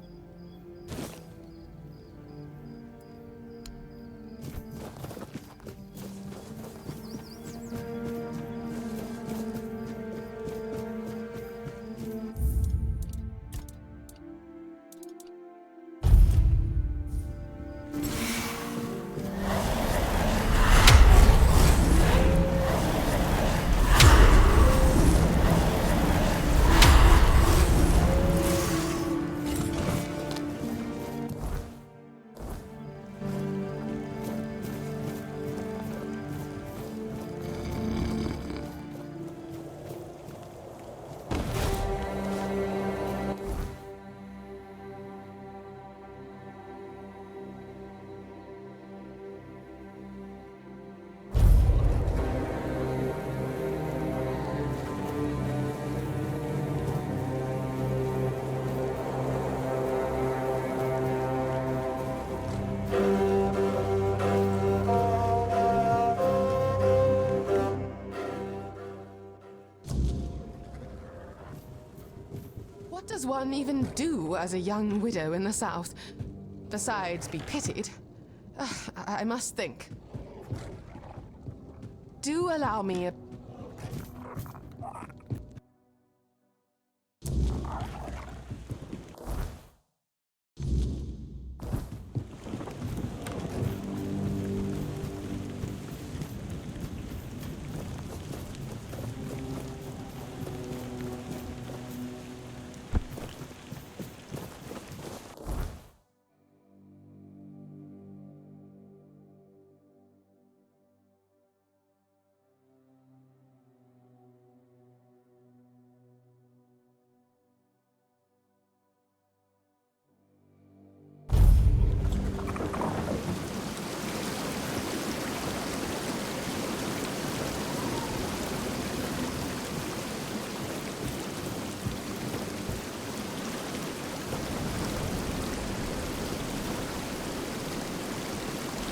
What does one even do as a young widow in the South? Besides be pitied? I must think. Do allow me a...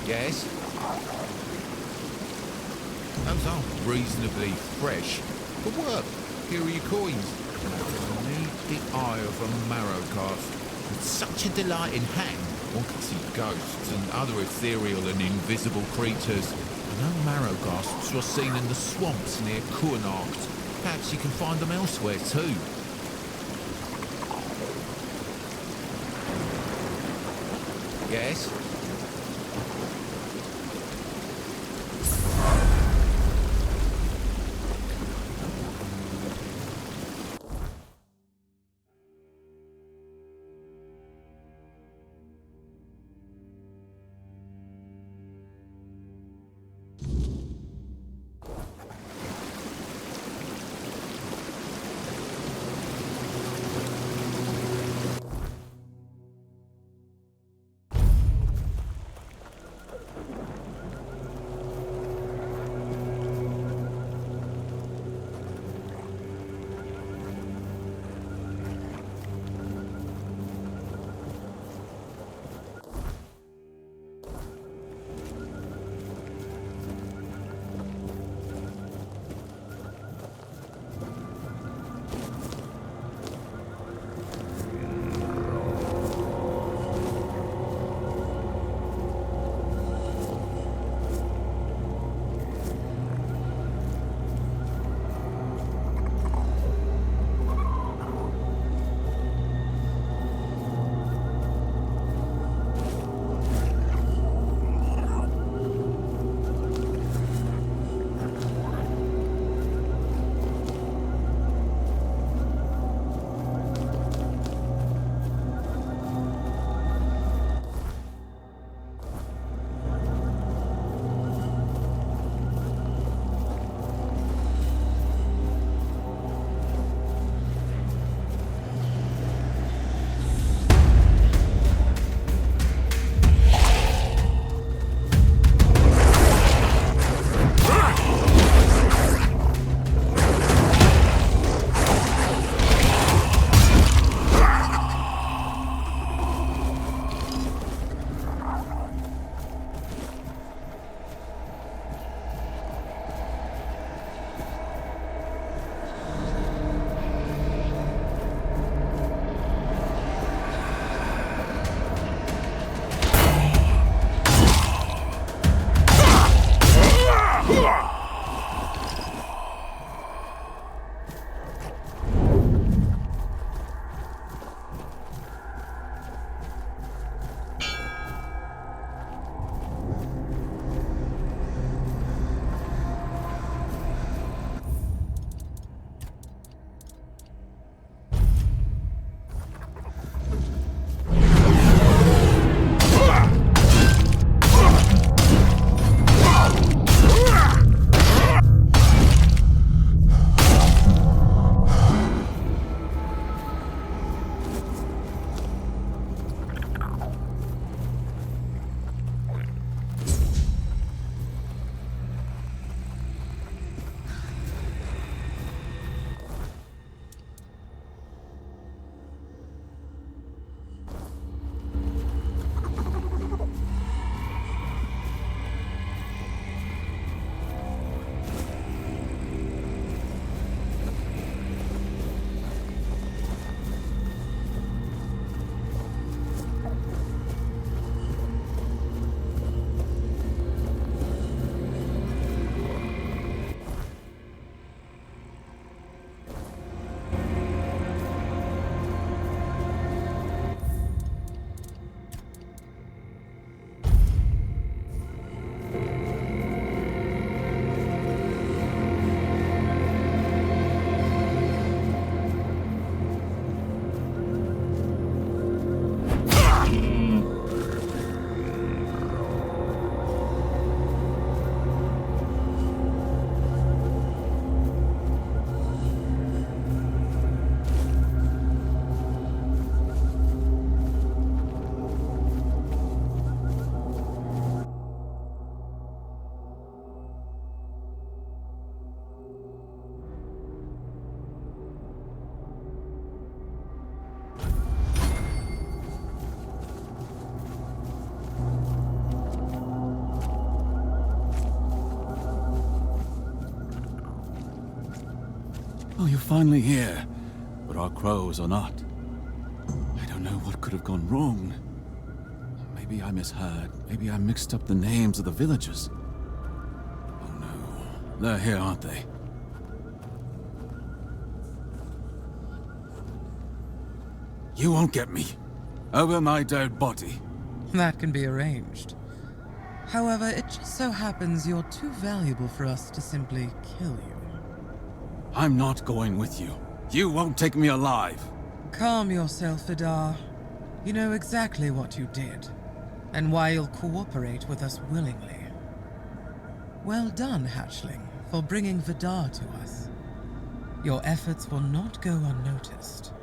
Yes? Those are reasonably fresh. But work. Here are your coins. Need the eye of a marrow cast. With such a delight in hand, one can see ghosts and other ethereal and invisible creatures. I know marrow gasps were seen in the swamps near Kuanacht. Perhaps you can find them elsewhere too. Yes? you're finally here, but our crows are not. I don't know what could have gone wrong. Maybe I misheard. Maybe I mixed up the names of the villagers. Oh no, they're here, aren't they? You won't get me. Over my dead body. That can be arranged. However, it just so happens you're too valuable for us to simply kill you. I'm not going with you. You won't take me alive. Calm yourself, Vidar. You know exactly what you did, and why you'll cooperate with us willingly. Well done, hatchling, for bringing Vidar to us. Your efforts will not go unnoticed.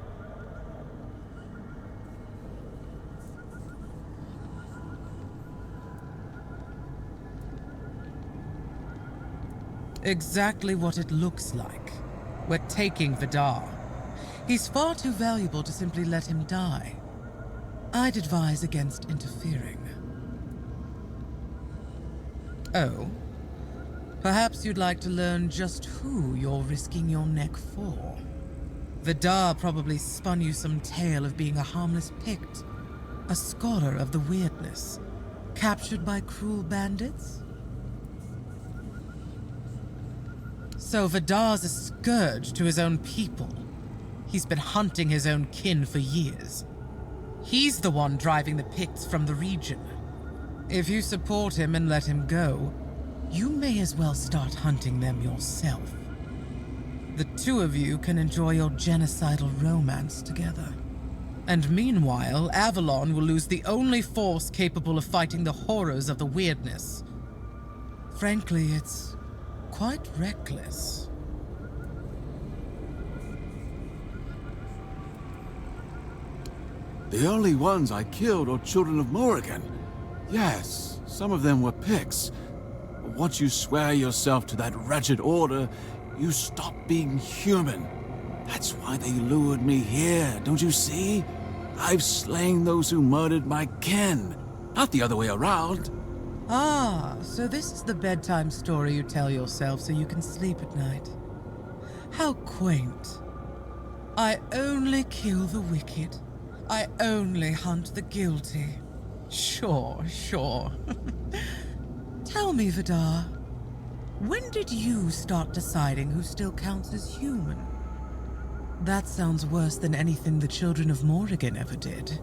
Exactly what it looks like. We're taking Vidar. He's far too valuable to simply let him die. I'd advise against interfering. Oh? Perhaps you'd like to learn just who you're risking your neck for. Vidar probably spun you some tale of being a harmless Pict, a scholar of the weirdness, captured by cruel bandits? So Vidar's a scourge to his own people. He's been hunting his own kin for years. He's the one driving the Picts from the region. If you support him and let him go, you may as well start hunting them yourself. The two of you can enjoy your genocidal romance together. And meanwhile, Avalon will lose the only force capable of fighting the horrors of the weirdness. Frankly, it's quite reckless. The only ones I killed are children of Morrigan. Yes, some of them were Picts. But once you swear yourself to that wretched order, you stop being human. That's why they lured me here, don't you see? I've slain those who murdered my kin, not the other way around. Ah, so this is the bedtime story you tell yourself so you can sleep at night. How quaint. I only kill the wicked. I only hunt the guilty. Sure. Tell me, Vidar, when did you start deciding who still counts as human? That sounds worse than anything the children of Morrigan ever did.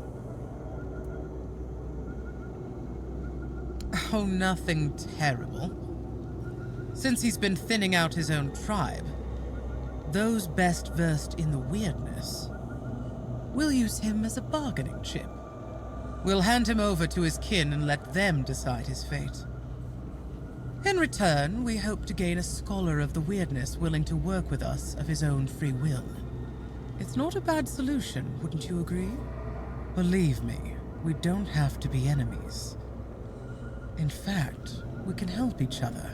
Oh, nothing terrible. Since he's been thinning out his own tribe, those best versed in the weirdness, we'll use him as a bargaining chip. We'll hand him over to his kin and let them decide his fate. In return, we hope to gain a scholar of the weirdness willing to work with us of his own free will. It's not a bad solution, wouldn't you agree? Believe me, we don't have to be enemies. In fact, we can help each other.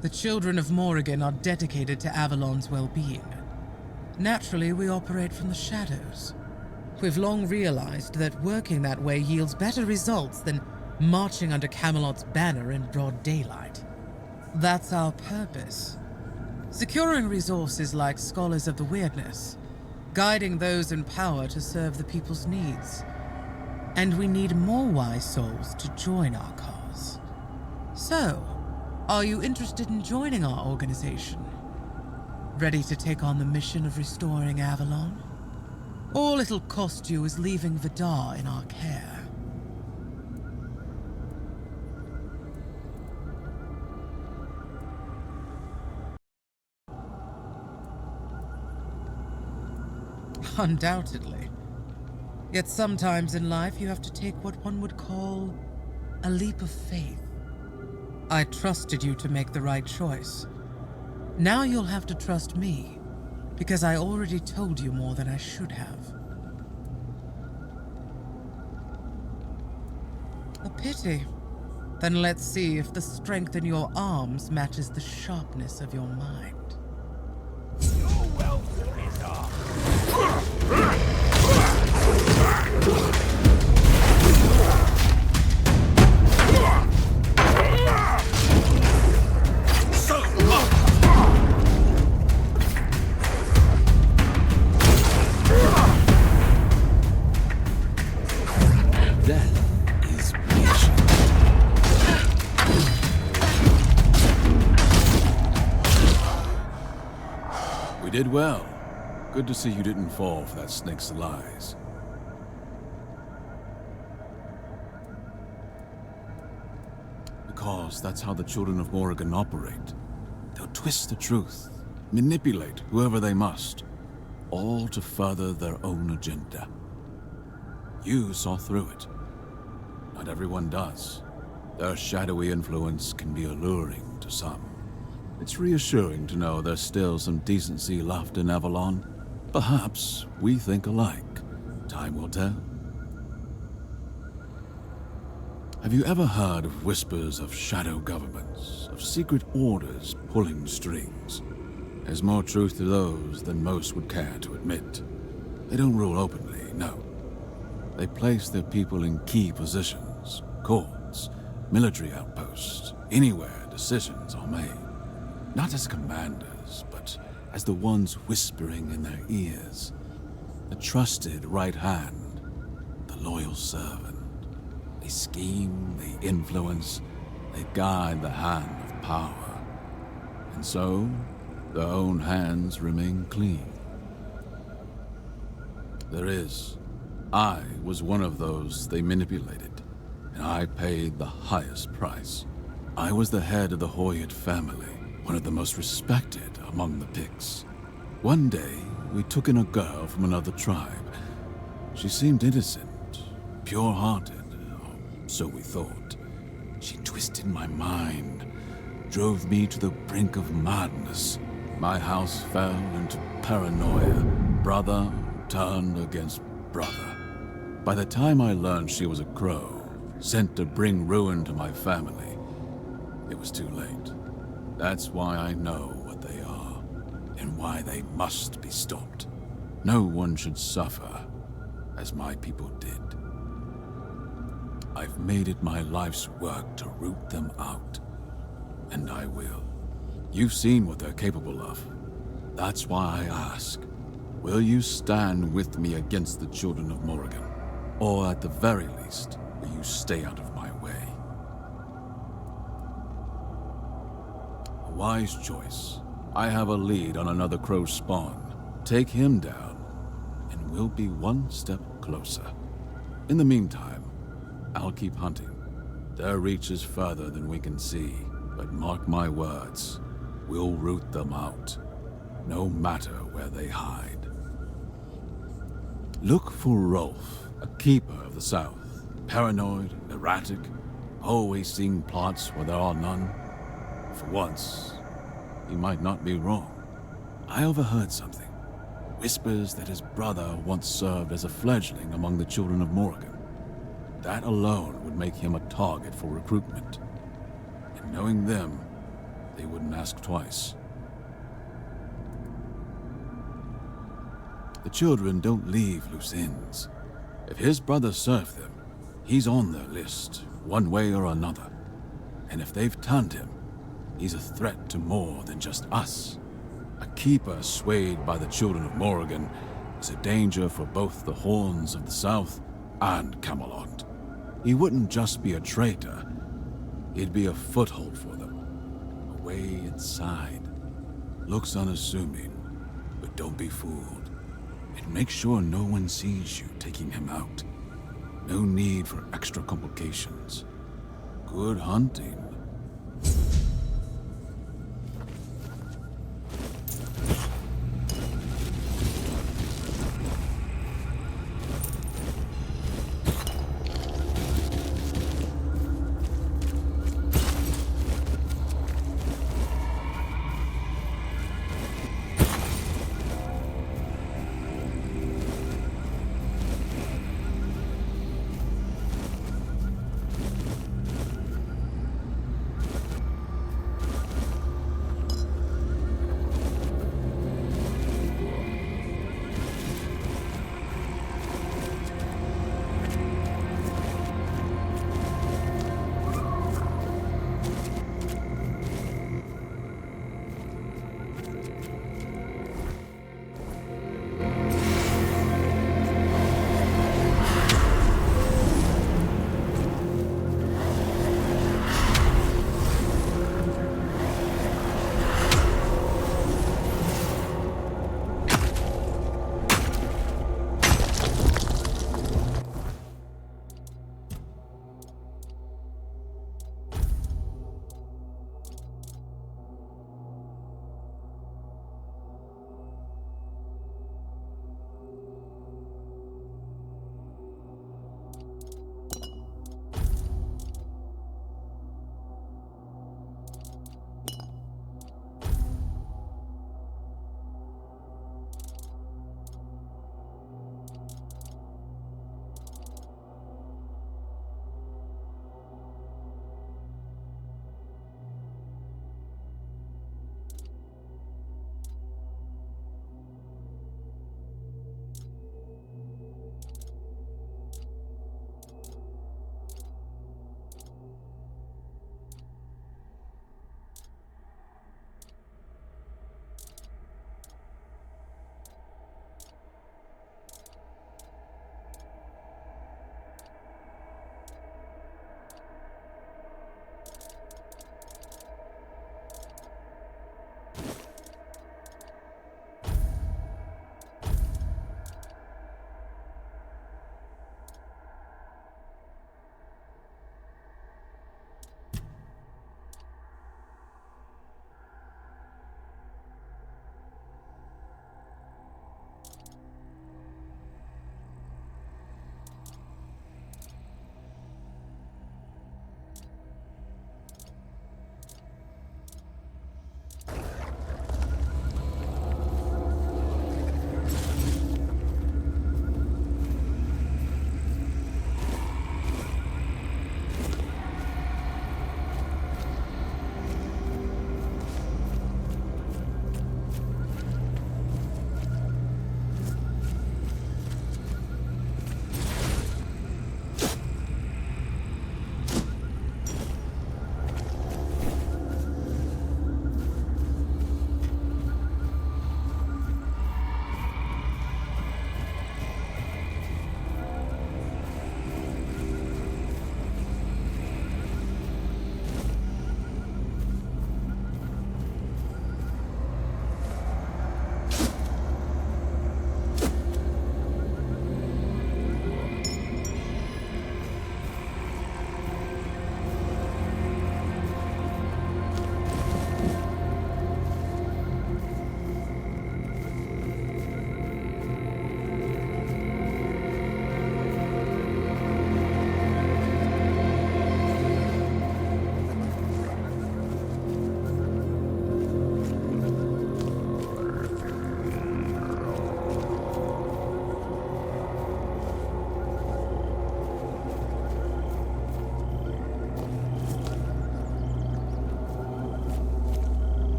The children of Morrigan are dedicated to Avalon's well-being. Naturally, we operate from the shadows. We've long realized that working that way yields better results than marching under Camelot's banner in broad daylight. That's our purpose. Securing resources like scholars of the weirdness, guiding those in power to serve the people's needs. And we need more wise souls to join our cause. So, are you interested in joining our organization? Ready to take on the mission of restoring Avalon? All it'll cost you is leaving Vidar in our care. Undoubtedly. Yet sometimes in life you have to take what one would call a leap of faith. I trusted you to make the right choice. Now you'll have to trust me, because I already told you more than I should have. A pity. Then let's see if the strength in your arms matches the sharpness of your mind. We did well. Good to see you didn't fall for that snake's lies. Because that's how the children of Morrigan operate. They'll twist the truth, manipulate whoever they must, all to further their own agenda. You saw through it. Not everyone does. Their shadowy influence can be alluring to some. It's reassuring to know there's still some decency left in Avalon. Perhaps we think alike. Time will tell. Have you ever heard of whispers of shadow governments, of secret orders pulling strings? There's more truth to those than most would care to admit. They don't rule openly, no. They place their people in key positions, courts, military outposts, anywhere decisions are made. Not as commanders, but as the ones whispering in their ears. The trusted right hand, the loyal servant. They scheme, they influence, they guide the hand of power. And so, their own hands remain clean. I was one of those they manipulated, and I paid the highest price. I was the head of the Hoyt family, one of the most respected among the Picts. One day, we took in a girl from another tribe. She seemed innocent, pure-hearted, or so we thought. She twisted my mind, drove me to the brink of madness. My house fell into paranoia. Brother turned against brother. By the time I learned she was a crow, sent to bring ruin to my family, it was too late. That's why I know what they are, and why they must be stopped. No one should suffer, as my people did. I've made it my life's work to root them out, and I will. You've seen what they're capable of. That's why I ask, will you stand with me against the children of Morrigan? Or at the very least, will you stay out of my way? A wise choice. I have a lead on another crow spawn. Take him down, and we'll be one step closer. In the meantime, I'll keep hunting. Their reach is further than we can see, but mark my words, we'll root them out, no matter where they hide. Look for Rolf, a keeper of the South. Paranoid, erratic, always seeing plots where there are none. For once, he might not be wrong. I overheard something. Whispers that his brother once served as a fledgling among the children of Morrigan. That alone would make him a target for recruitment. And knowing them, they wouldn't ask twice. The children don't leave loose ends. If his brother served them, he's on their list, one way or another. And if they've turned him, he's a threat to more than just us. A keeper swayed by the children of Morrigan is a danger for both the Horns of the South and Camelot. He wouldn't just be a traitor, he'd be a foothold for them, a way inside. Looks unassuming, but don't be fooled. And make sure no one sees you taking him out. No need for extra complications. Good hunting.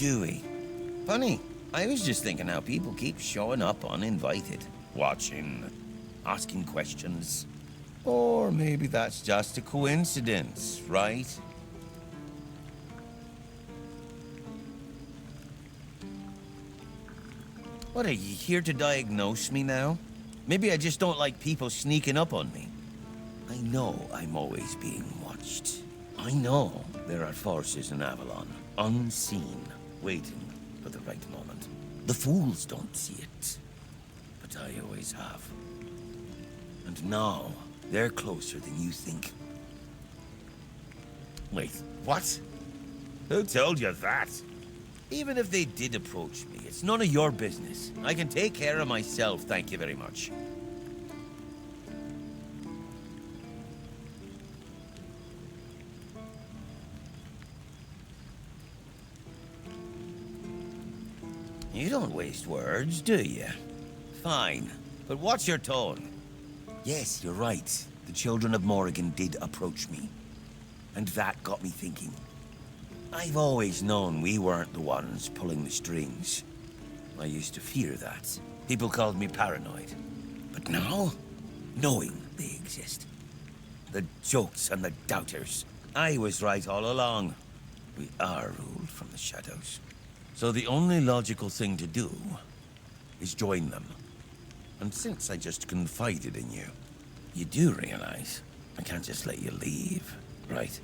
do we? Funny. I was just thinking how people keep showing up uninvited. Watching, asking questions. Or maybe that's just a coincidence, right? What, are you here to diagnose me now? Maybe I just don't like people sneaking up on me. I know I'm always being watched. I know there are forces in Avalon, unseen, waiting for the right moment. The fools don't see it, but I always have. And now, they're closer than you think. Wait, what? Who told you that? Even if they did approach me, it's none of your business. I can take care of myself, thank you very much. You don't waste words, do you? Fine, but what's your tone? Yes, you're right. The children of Morrigan did approach me. And that got me thinking. I've always known we weren't the ones pulling the strings. I used to fear that. People called me paranoid. But now, knowing they exist. The jokes and the doubters. I was right all along. We are ruled from the shadows. So the only logical thing to do is join them. And since I just confided in you, you do realize I can't just let you leave, right?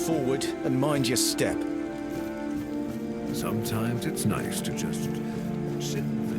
Forward and mind your step. Sometimes it's nice to just sit and think.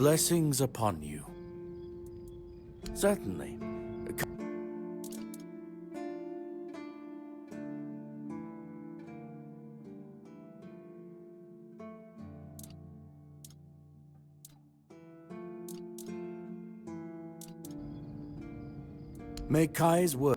Blessings upon you. Certainly. May Kai's word.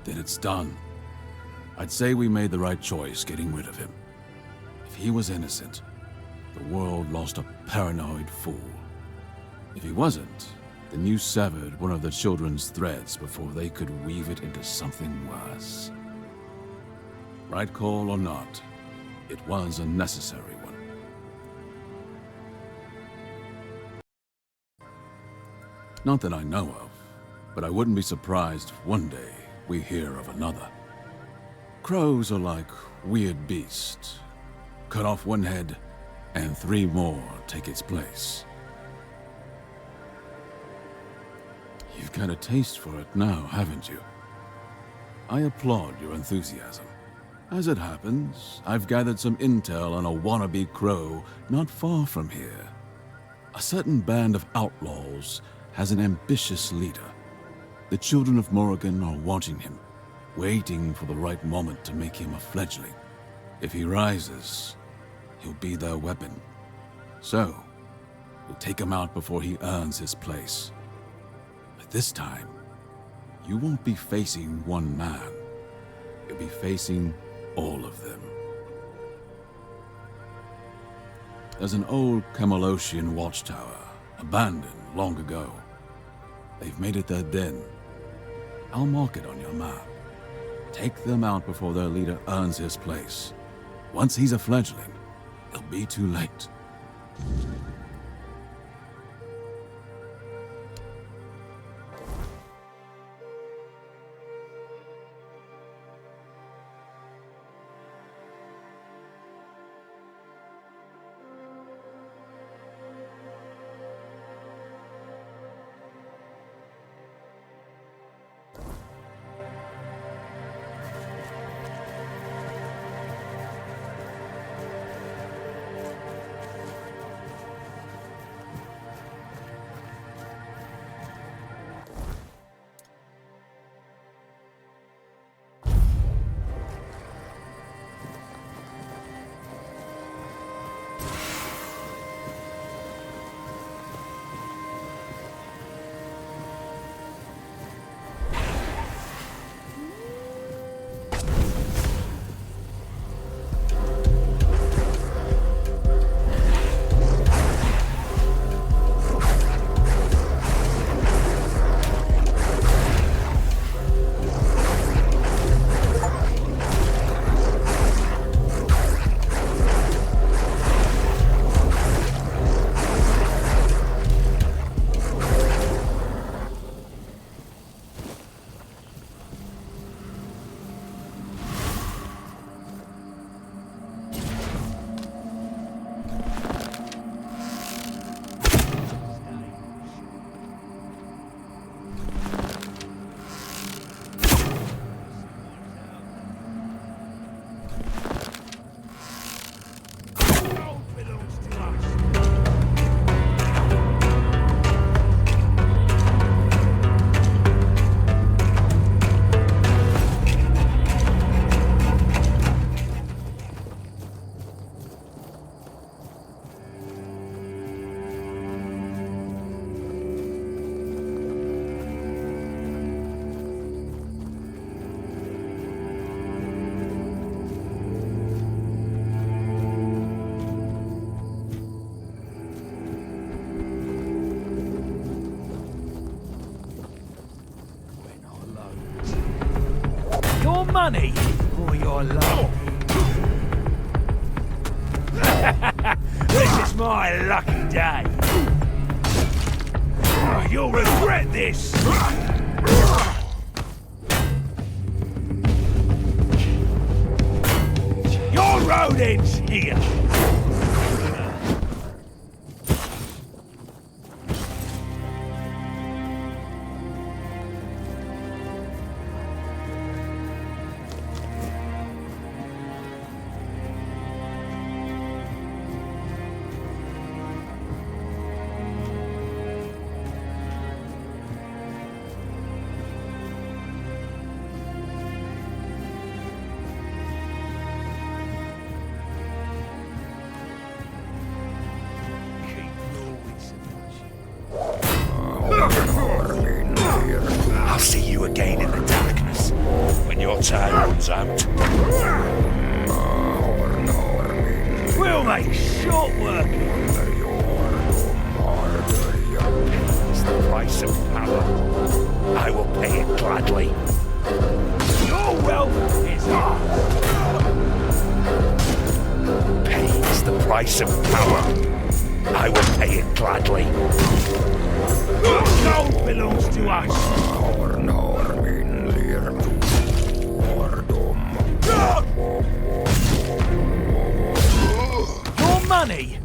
Then it's done. I'd say we made the right choice getting rid of him. If he was innocent, the world lost a paranoid fool. If he wasn't, Then you severed one of the children's threads before they could weave it into something worse. Right call or not, it was a necessary one. Not that I know of, but I wouldn't be surprised if one day we hear of another. Crows are like weird beasts. Cut off one head, and 3 more take its place. You've got a taste for it now, haven't you? I applaud your enthusiasm. As it happens, I've gathered some intel on a wannabe crow not far from here. A certain band of outlaws has an ambitious leader. The children of Morrigan are watching him, waiting for the right moment to make him a fledgling. If he rises, he'll be their weapon. So, we'll take him out before he earns his place. But this time, you won't be facing one man. You'll be facing all of them. There's an old Camelosian watchtower, abandoned long ago. They've made it their den. I'll mark it on your map. Take them out before their leader earns his place. Once he's a fledgling, it'll be too late. Money or your love? This is my lucky day. You'll regret this. Your road ends here. I'll see you again in the darkness when your time runs out. We'll make short work. It's the price of power. I will pay it gladly. Your wealth is ours. Pain is the price of power. I will pay it gladly. Gold belongs to us. Your money.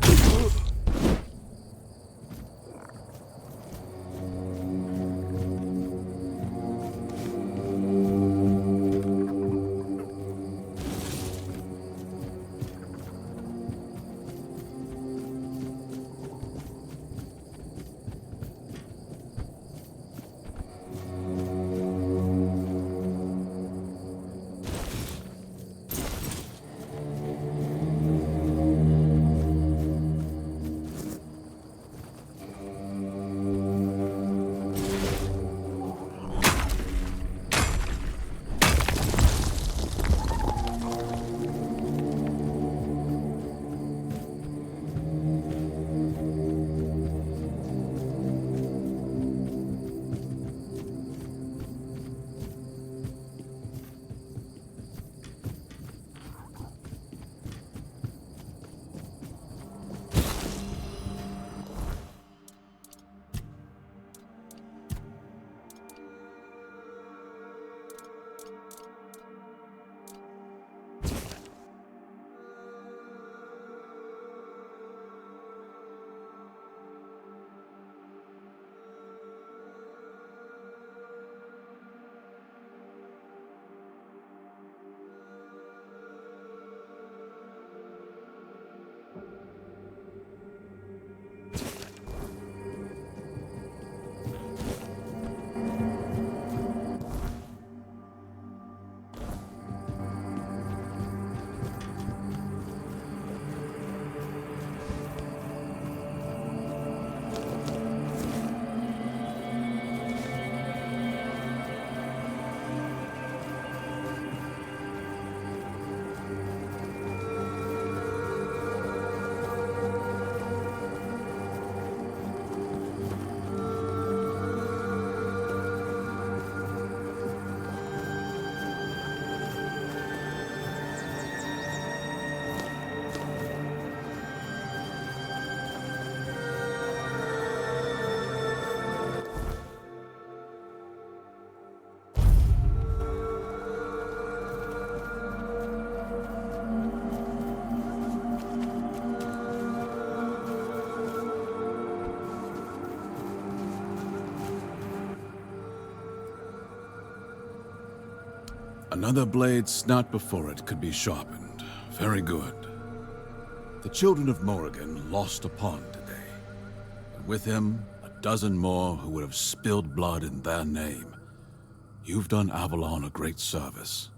Another blade snout before it could be sharpened. Very good. The children of Morrigan lost a pawn today. And with him, a dozen more who would have spilled blood in their name. You've done Avalon a great service.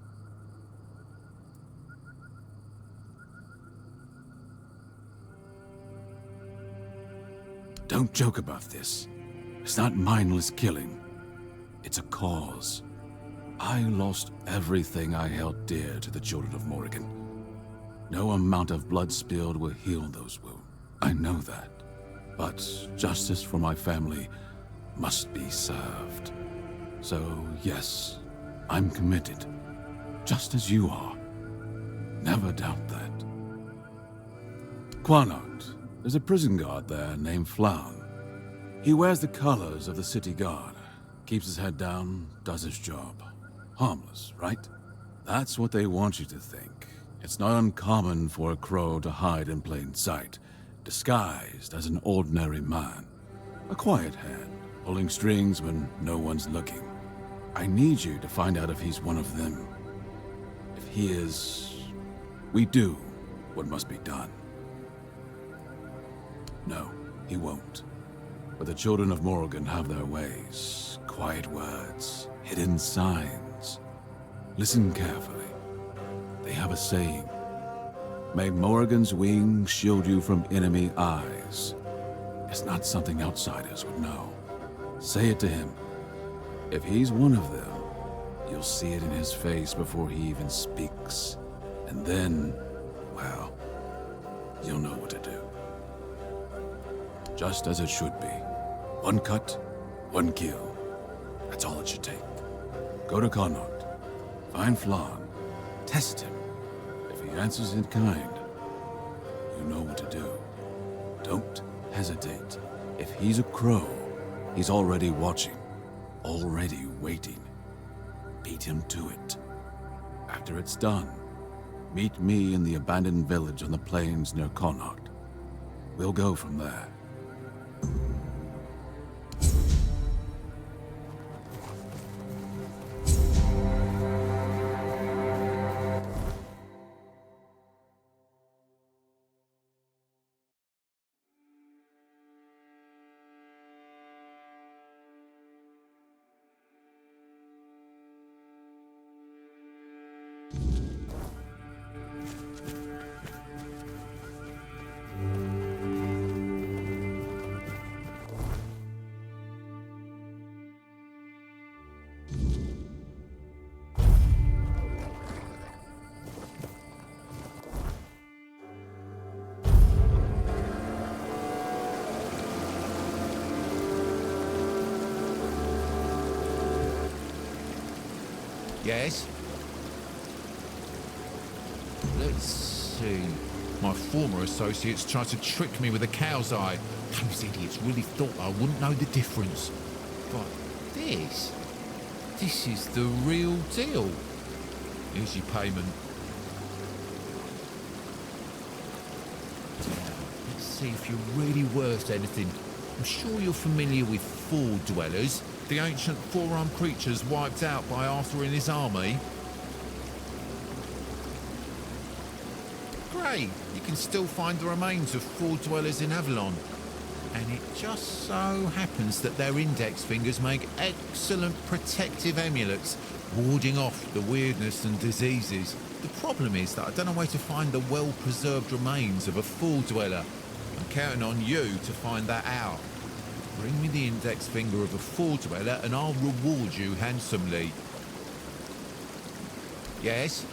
Don't joke about this. It's not mindless killing. It's a cause. I lost everything I held dear to the children of Morrigan. No amount of blood spilled will heal those wounds. I know that. But justice for my family must be served. So, yes, I'm committed. Just as you are. Never doubt that. Quanart, there's a prison guard there named Flown. He wears the colors of the city guard. Keeps his head down, does his job. Harmless, right? That's what they want you to think. It's not uncommon for a crow to hide in plain sight, disguised as an ordinary man. A quiet hand, pulling strings when no one's looking. I need you to find out if he's one of them. If he is, we do what must be done. No, he won't. But the children of Morrigan have their ways. Quiet words, hidden signs. Listen carefully. They have a saying. May Morrigan's wings shield you from enemy eyes. It's not something outsiders would know. Say it to him. If he's one of them, you'll see it in his face before he even speaks. And then, well, you'll know what to do. Just as it should be. One cut, One kill. That's all it should take. Go to Connaught. Find Flan. Test him. If he answers in kind, you know what to do. Don't hesitate. If he's a crow, he's already watching. Already waiting. Beat him to it. After it's done, meet me in the abandoned village on the plains near Connaught. We'll go from there. Yes? Let's see. My former associates tried to trick me with a cow's eye. Those idiots really thought I wouldn't know the difference. But this is the real deal. Here's your payment. Now, let's see if you're really worth anything. I'm sure you're familiar with Ford Dwellers, the ancient four-armed creatures wiped out by Arthur and his army. Great, you can still find the remains of Ford Dwellers in Avalon. And it just so happens that their index fingers make excellent protective amulets, warding off the weirdness and diseases. The problem is that I don't know where to find the well-preserved remains of a Ford Dweller. I'm counting on you to find that out. Bring me the index finger of a Ford Dweller and I'll reward you handsomely. Yes?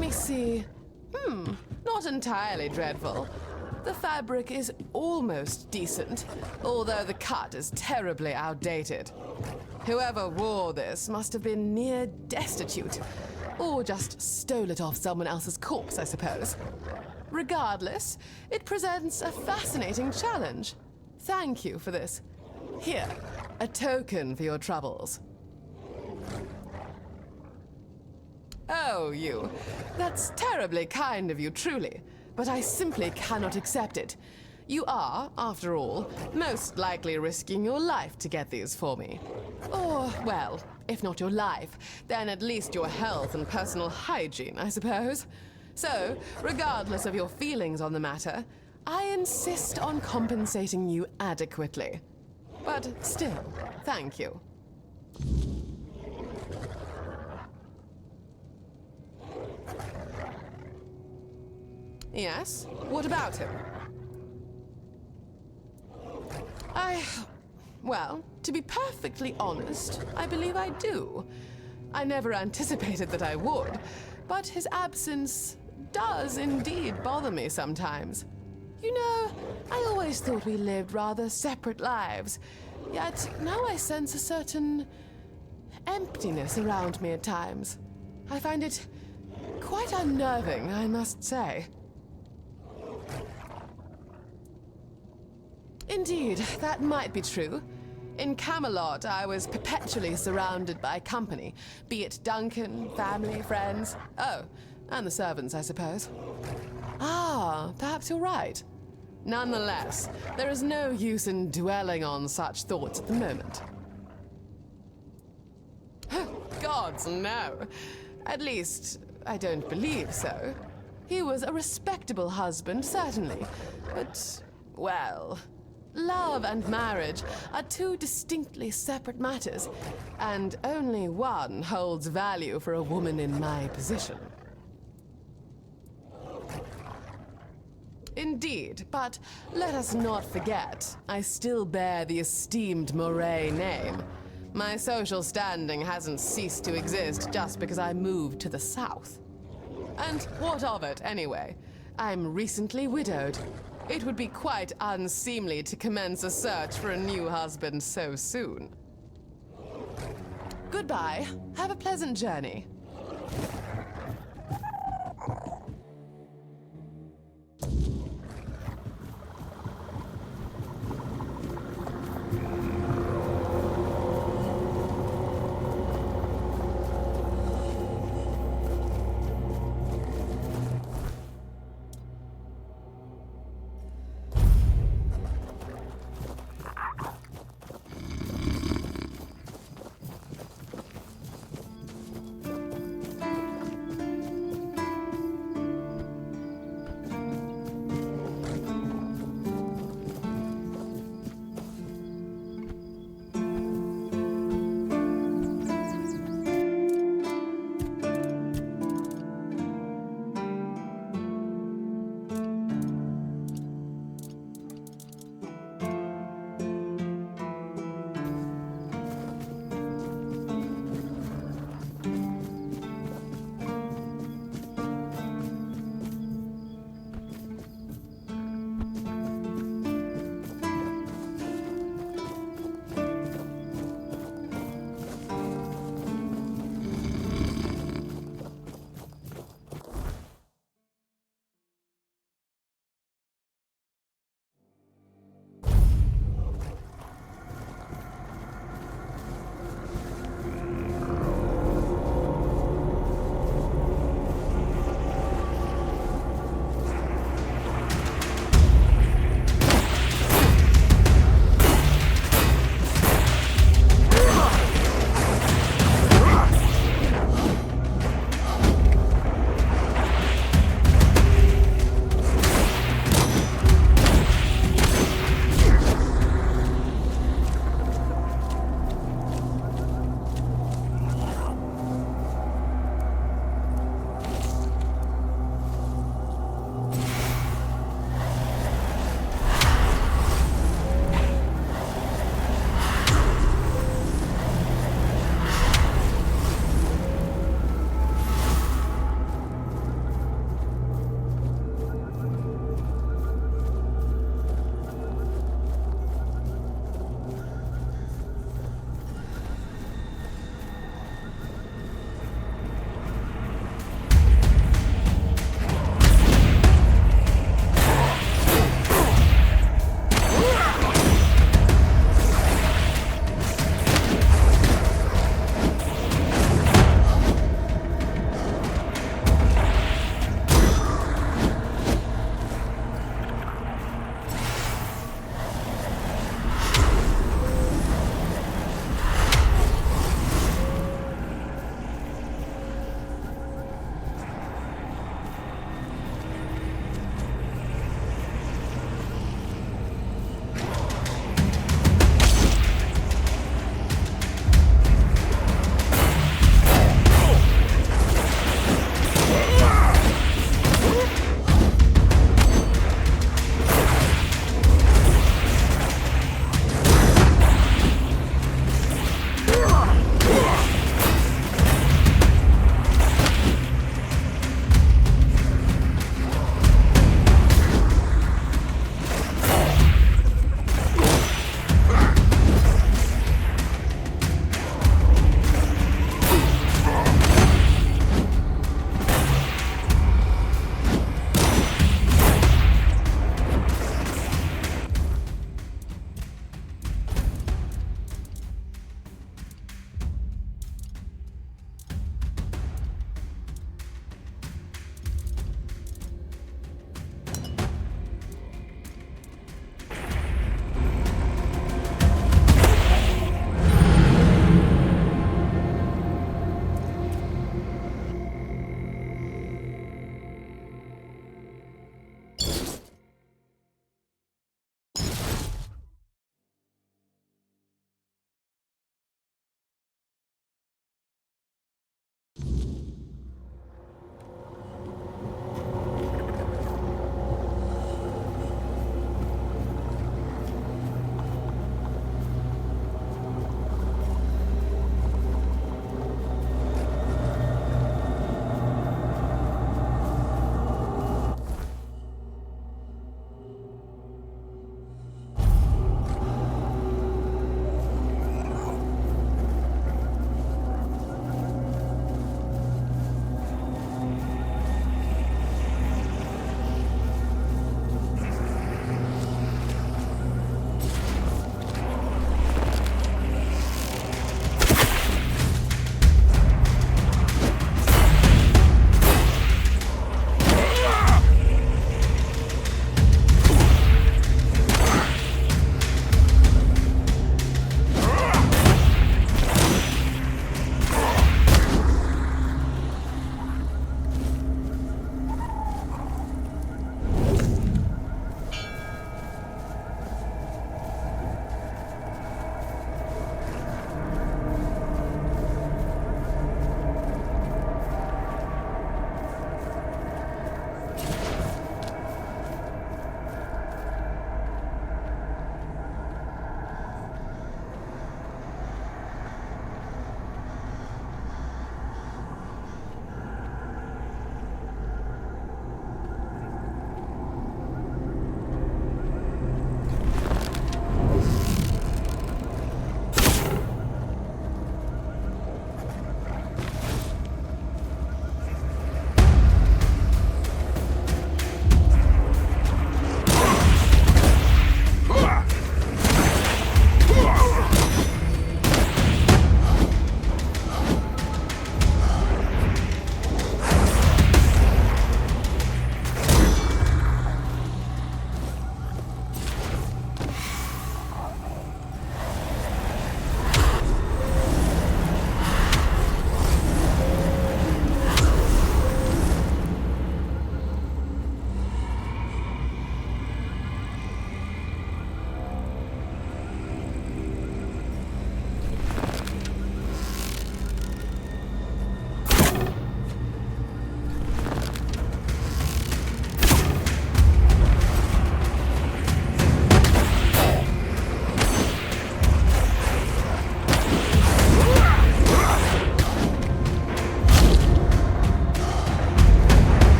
me see. Not entirely dreadful. The fabric is almost decent, although the cut is terribly outdated. Whoever wore this must have been near destitute, or just stole it off someone else's corpse, I suppose. Regardless, it presents a fascinating challenge. Thank you for this. Here, a token for your troubles. Oh, you. That's terribly kind of you, truly. But I simply cannot accept it. You are, after all, most likely risking your life to get these for me. Or, well, if not your life, then at least your health and personal hygiene, I suppose. So, regardless of your feelings on the matter, I insist on compensating you adequately. But still, thank you. Yes? What about him? Well, to be perfectly honest, I believe I do. I never anticipated that I would, but his absence does indeed bother me sometimes. You know, I always thought we lived rather separate lives, yet now I sense a certain emptiness around me at times. I find it quite unnerving, I must say. Indeed, that might be true. In Camelot, I was perpetually surrounded by company, be it Duncan, family, friends. Oh, and the servants, I suppose. Ah, perhaps you're right. Nonetheless, there is no use in dwelling on such thoughts at the moment. Gods, no. At least, I don't believe so. He was a respectable husband, certainly. But, well, love and marriage are two distinctly separate matters, and only one holds value for a woman in my position. Indeed, but let us not forget, I still bear the esteemed Moray name. My social standing hasn't ceased to exist just because I moved to the south. And what of it, anyway? I'm recently widowed. It would be quite unseemly to commence a search for a new husband so soon. Goodbye. Have a pleasant journey.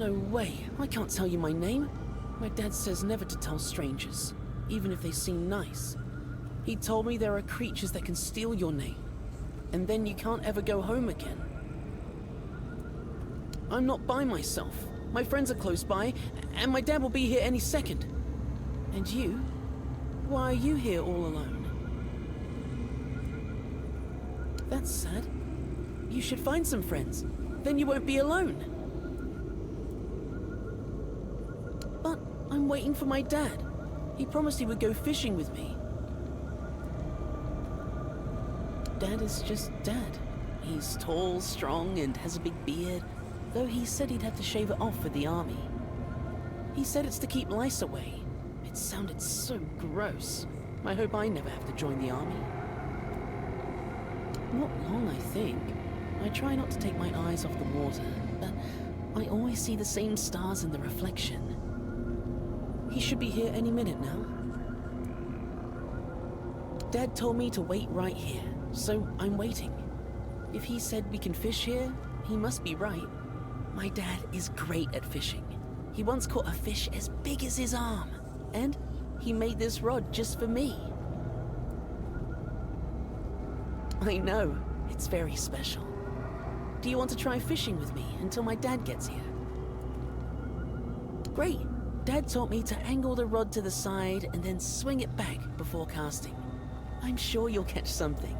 No way. I can't tell you my name. My dad says never to tell strangers, even if they seem nice. He told me there are creatures that can steal your name, and then you can't ever go home again. I'm not by myself. My friends are close by, and my dad will be here any second. And you? Why are you here all alone? That's sad. You should find some friends. Then you won't be alone. But I'm waiting for my dad. He promised he would go fishing with me. Dad is just Dad. He's tall, strong, and has a big beard, though he said he'd have to shave it off for the army. He said it's to keep lice away. It sounded so gross. I hope I never have to join the army. Not long, I think. I try not to take my eyes off the water, but I always see the same stars in the reflection. He should be here any minute now. Dad told me to wait right here, so I'm waiting. If he said we can fish here, he must be right. My dad is great at fishing. He once caught a fish as big as his arm, and he made this rod just for me. I know, it's very special. Do you want to try fishing with me until my dad gets here? Great. Dad taught me to angle the rod to the side and then swing it back before casting. I'm sure you'll catch something.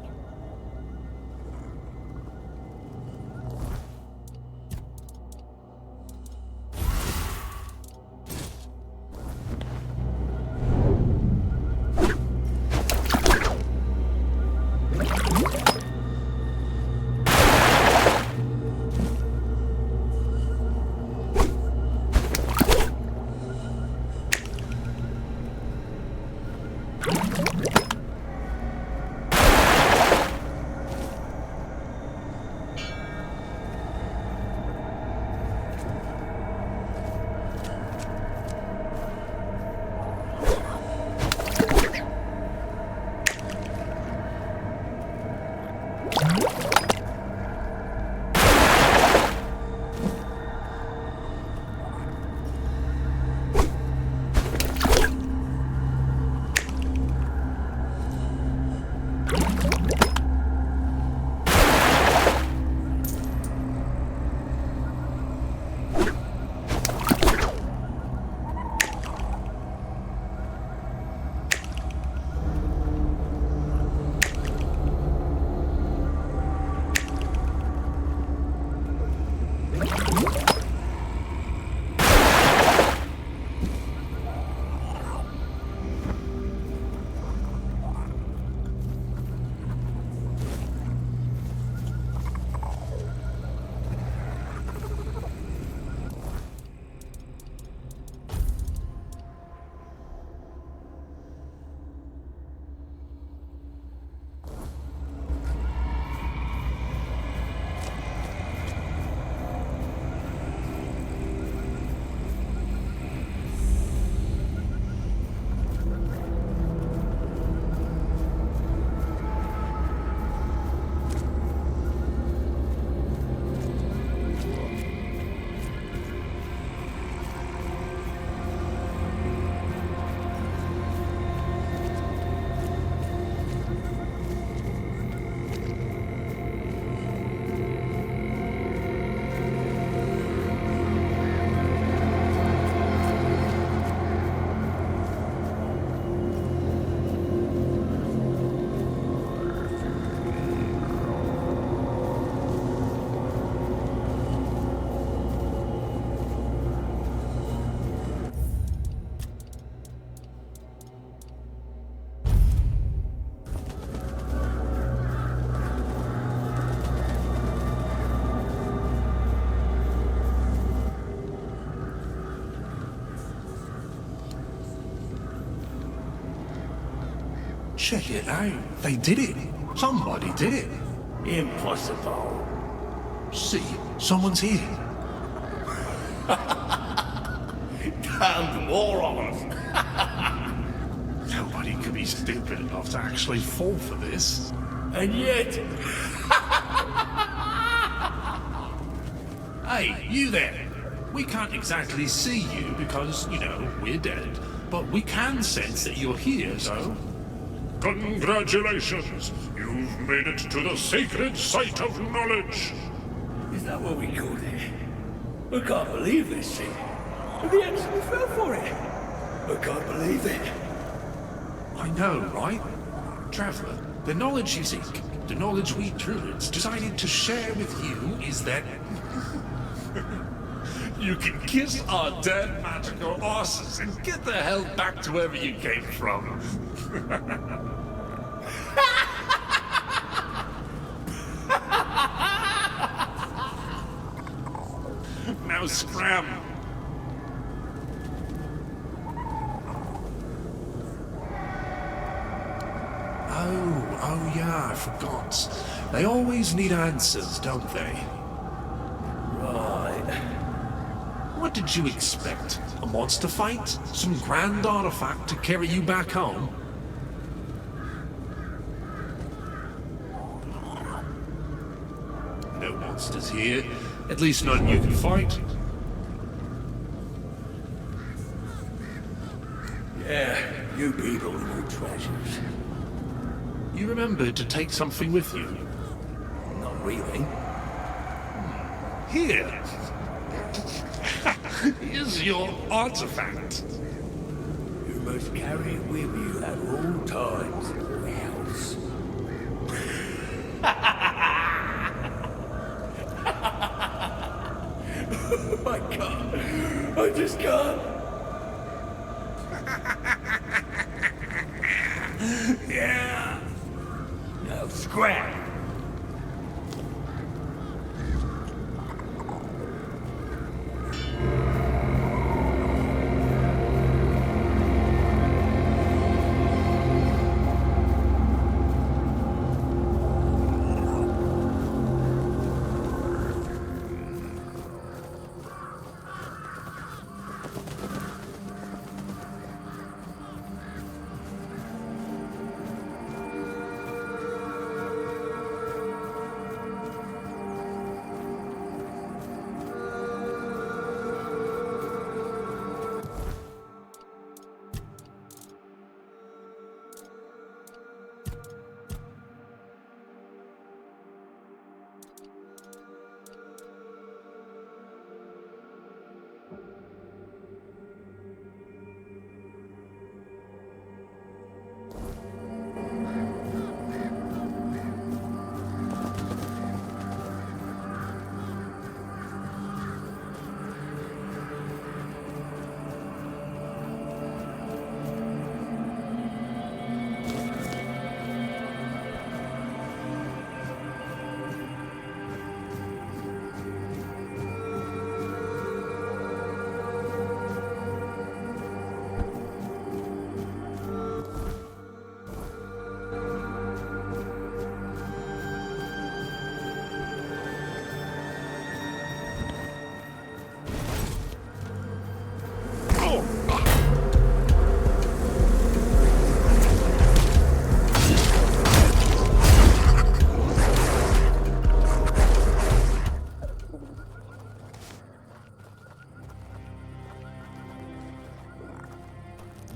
Check it out. They did it. Somebody did it. Impossible. See, someone's here. Damned morons. Nobody could be stupid enough to actually fall for this. And yet... Hey, you there. We can't exactly see you because, you know, we're dead, but we can sense that you're here, so... Congratulations! You've made it to the sacred site of knowledge! Is that what we called it? I can't believe this thing. We actually fell for it. I can't believe it. I know, right? Traveler, the knowledge you seek, the knowledge we druids decided to share with you is that... You can kiss our dead magical asses and get the hell back to wherever you came from. Now scram! Oh yeah, I forgot. They always need answers, don't they? Right. What did you expect? A monster fight? Some grand artifact to carry you back home? No monsters here. At least none you can fight. Yeah, you people and your treasures. You remembered to take something with you? Not really. Here! Here's your artifact. You must carry it with you at all times, or else. I can't. I just can't. Yeah. Now scram.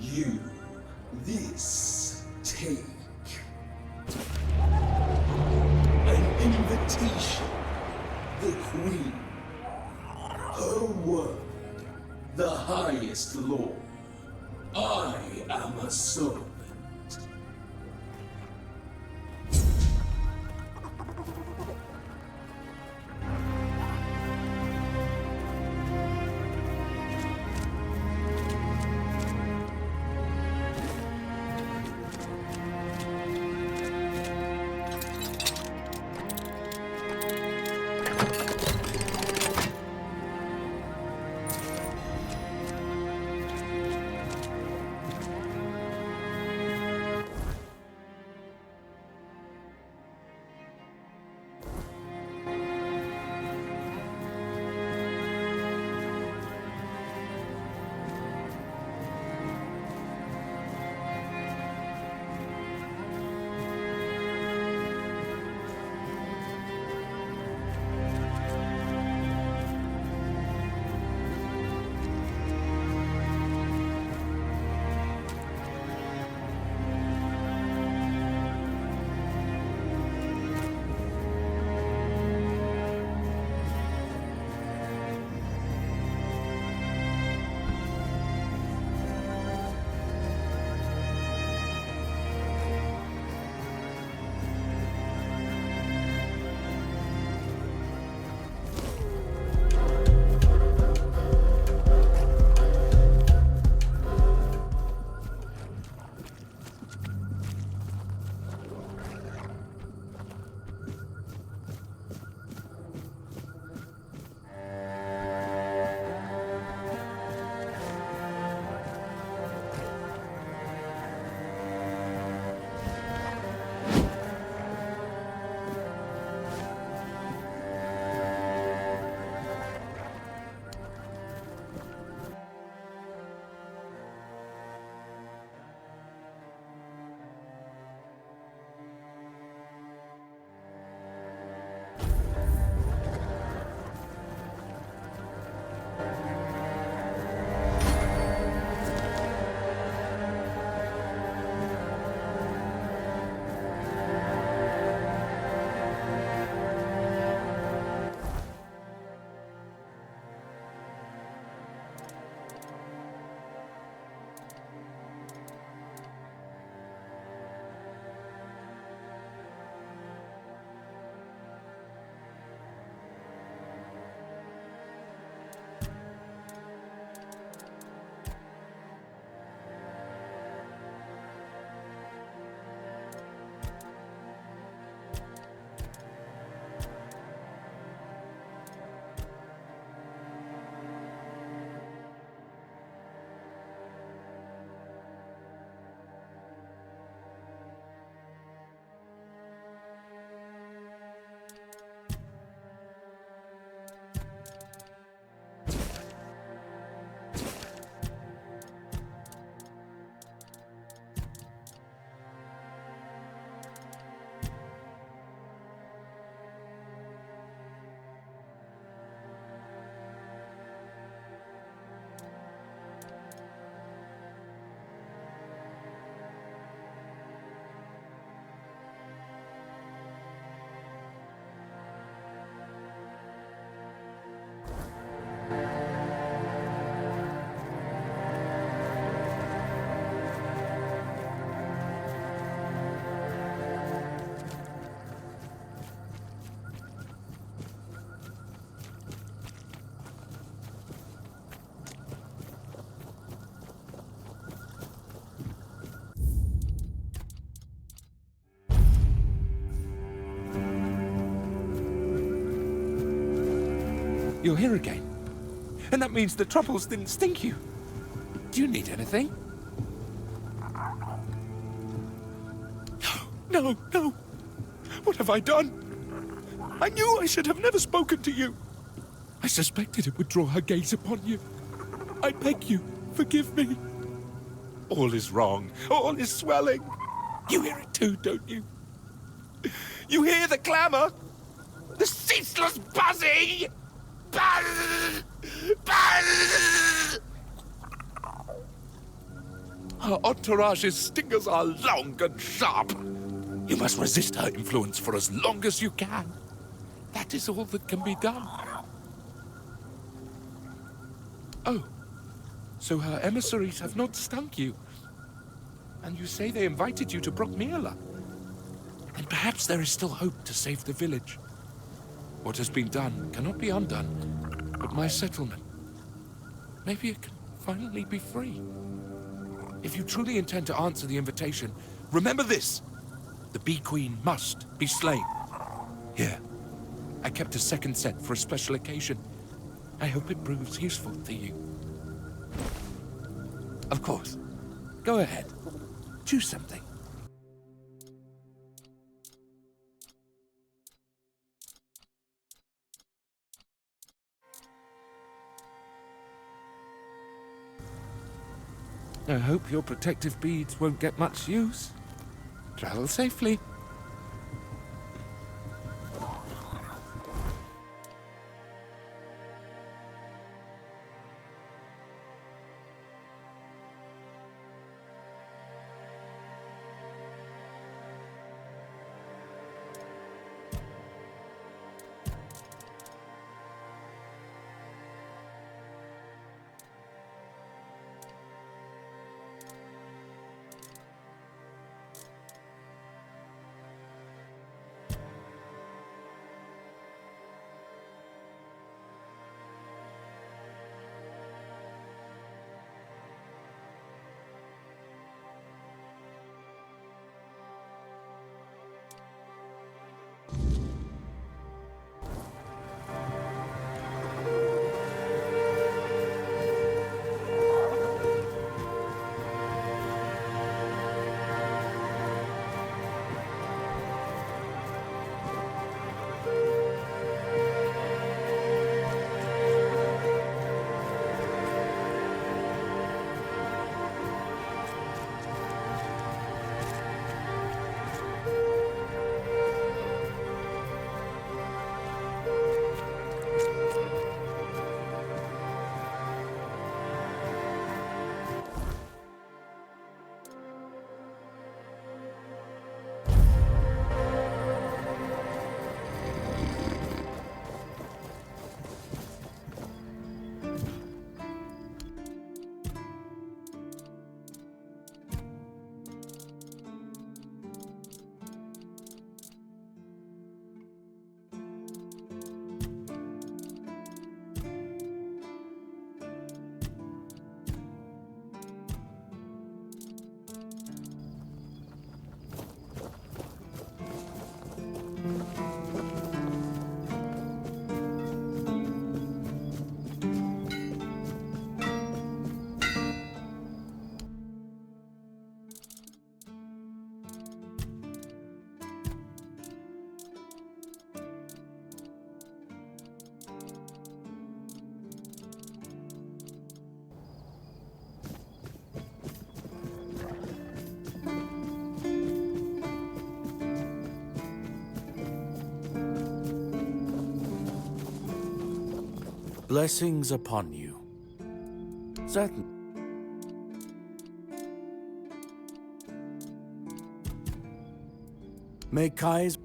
You, this, take. An invitation. The Queen. Her word. The highest law. I am a servant. You're here again. And that means the troubles didn't stink you. Do you need anything? No, no. What have I done? I knew I should have never spoken to you. I suspected it would draw her gaze upon you. I beg you, forgive me. All is wrong. All is swelling. You hear it too, don't you? You hear the clamour? The ceaseless buzzing! Buzz! Buzz! Her entourage's stingers are long and sharp. You must resist her influence for as long as you can. That is all that can be done. Oh, so her emissaries have not stunk you. And you say they invited you to Brockmere? Then perhaps there is still hope to save the village. What has been done cannot be undone, but my settlement. Maybe it can finally be free. If you truly intend to answer the invitation, remember this. The Bee Queen must be slain. Here, I kept a second set for a special occasion. I hope it proves useful to you. Of course. Go ahead. Choose something. I hope your protective beads won't get much use. Travel safely. Blessings upon you. Certain. May Kai's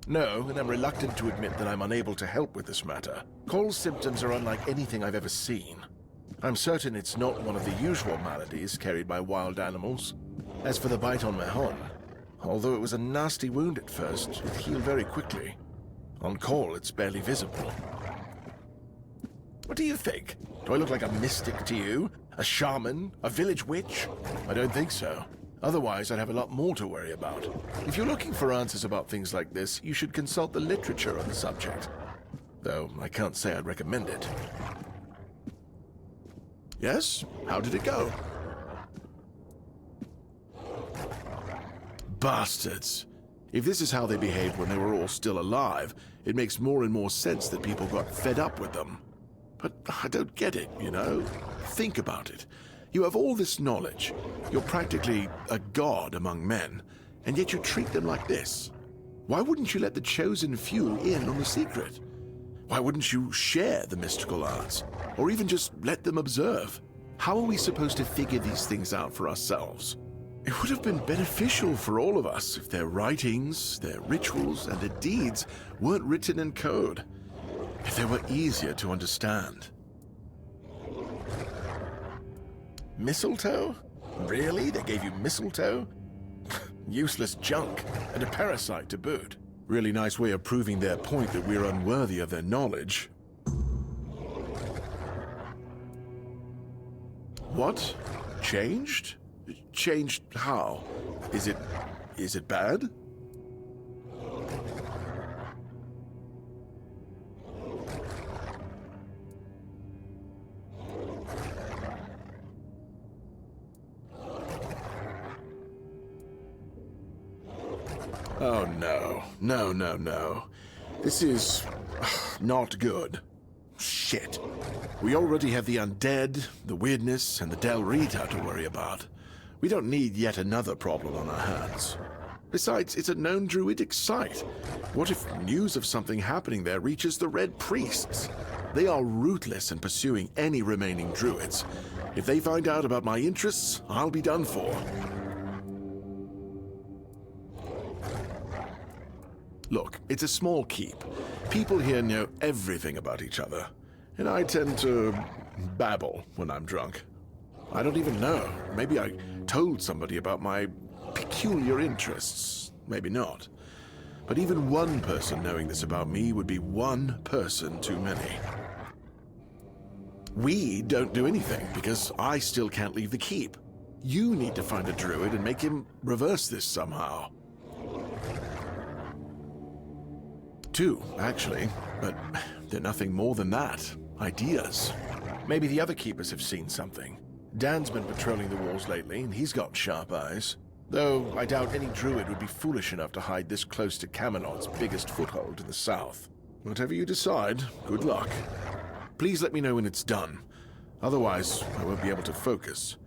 No, and I'm reluctant to admit that I'm unable to help with this matter. Cole's symptoms are unlike anything I've ever seen. I'm certain it's not one of the usual maladies carried by wild animals. As for the bite on Mahon, although it was a nasty wound at first, it healed very quickly. On Cole, it's barely visible. What do you think? Do I look like a mystic to you? A shaman? A village witch? I don't think so. Otherwise, I'd have a lot more to worry about. If you're looking for answers about things like this, you should consult the literature on the subject. Though, I can't say I'd recommend it. Yes? How did it go? Bastards. If this is how they behaved when they were all still alive, it makes more and more sense that people got fed up with them. But I don't get it, you know? Think about it. You have all this knowledge. You're practically a god among men, and yet you treat them like this. Why wouldn't you let the chosen few in on the secret? Why wouldn't you share the mystical arts? Or even just let them observe? How are we supposed to figure these things out for ourselves? It would have been beneficial for all of us if their writings, their rituals, and their deeds weren't written in code. If they were easier to understand. Mistletoe? Really? They gave you mistletoe? Useless junk, and a parasite to boot. Really nice way of proving their point that we're unworthy of their knowledge. What? Changed? Changed how? Is it bad? Oh, no. No. This is not good. Shit. We already have the undead, the weirdness, and the Del Rita to worry about. We don't need yet another problem on our hands. Besides, it's a known druidic site. What if news of something happening there reaches the Red Priests? They are ruthless in pursuing any remaining druids. If they find out about my interests, I'll be done for. Look, it's a small keep. People here know everything about each other, and I tend to babble when I'm drunk. I don't even know. Maybe I told somebody about my peculiar interests. Maybe not. But even one person knowing this about me would be one person too many. We don't do anything because I still can't leave the keep. You need to find a druid and make him reverse this somehow. Two, actually, but they're nothing more than that. Ideas. Maybe the other keepers have seen something. Dan's been patrolling the walls lately, and he's got sharp eyes. Though I doubt any druid would be foolish enough to hide this close to Camelot's biggest foothold in the south. Whatever you decide, good luck. Please let me know when it's done. Otherwise, I won't be able to focus.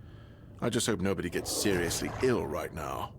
I just hope nobody gets seriously ill right now.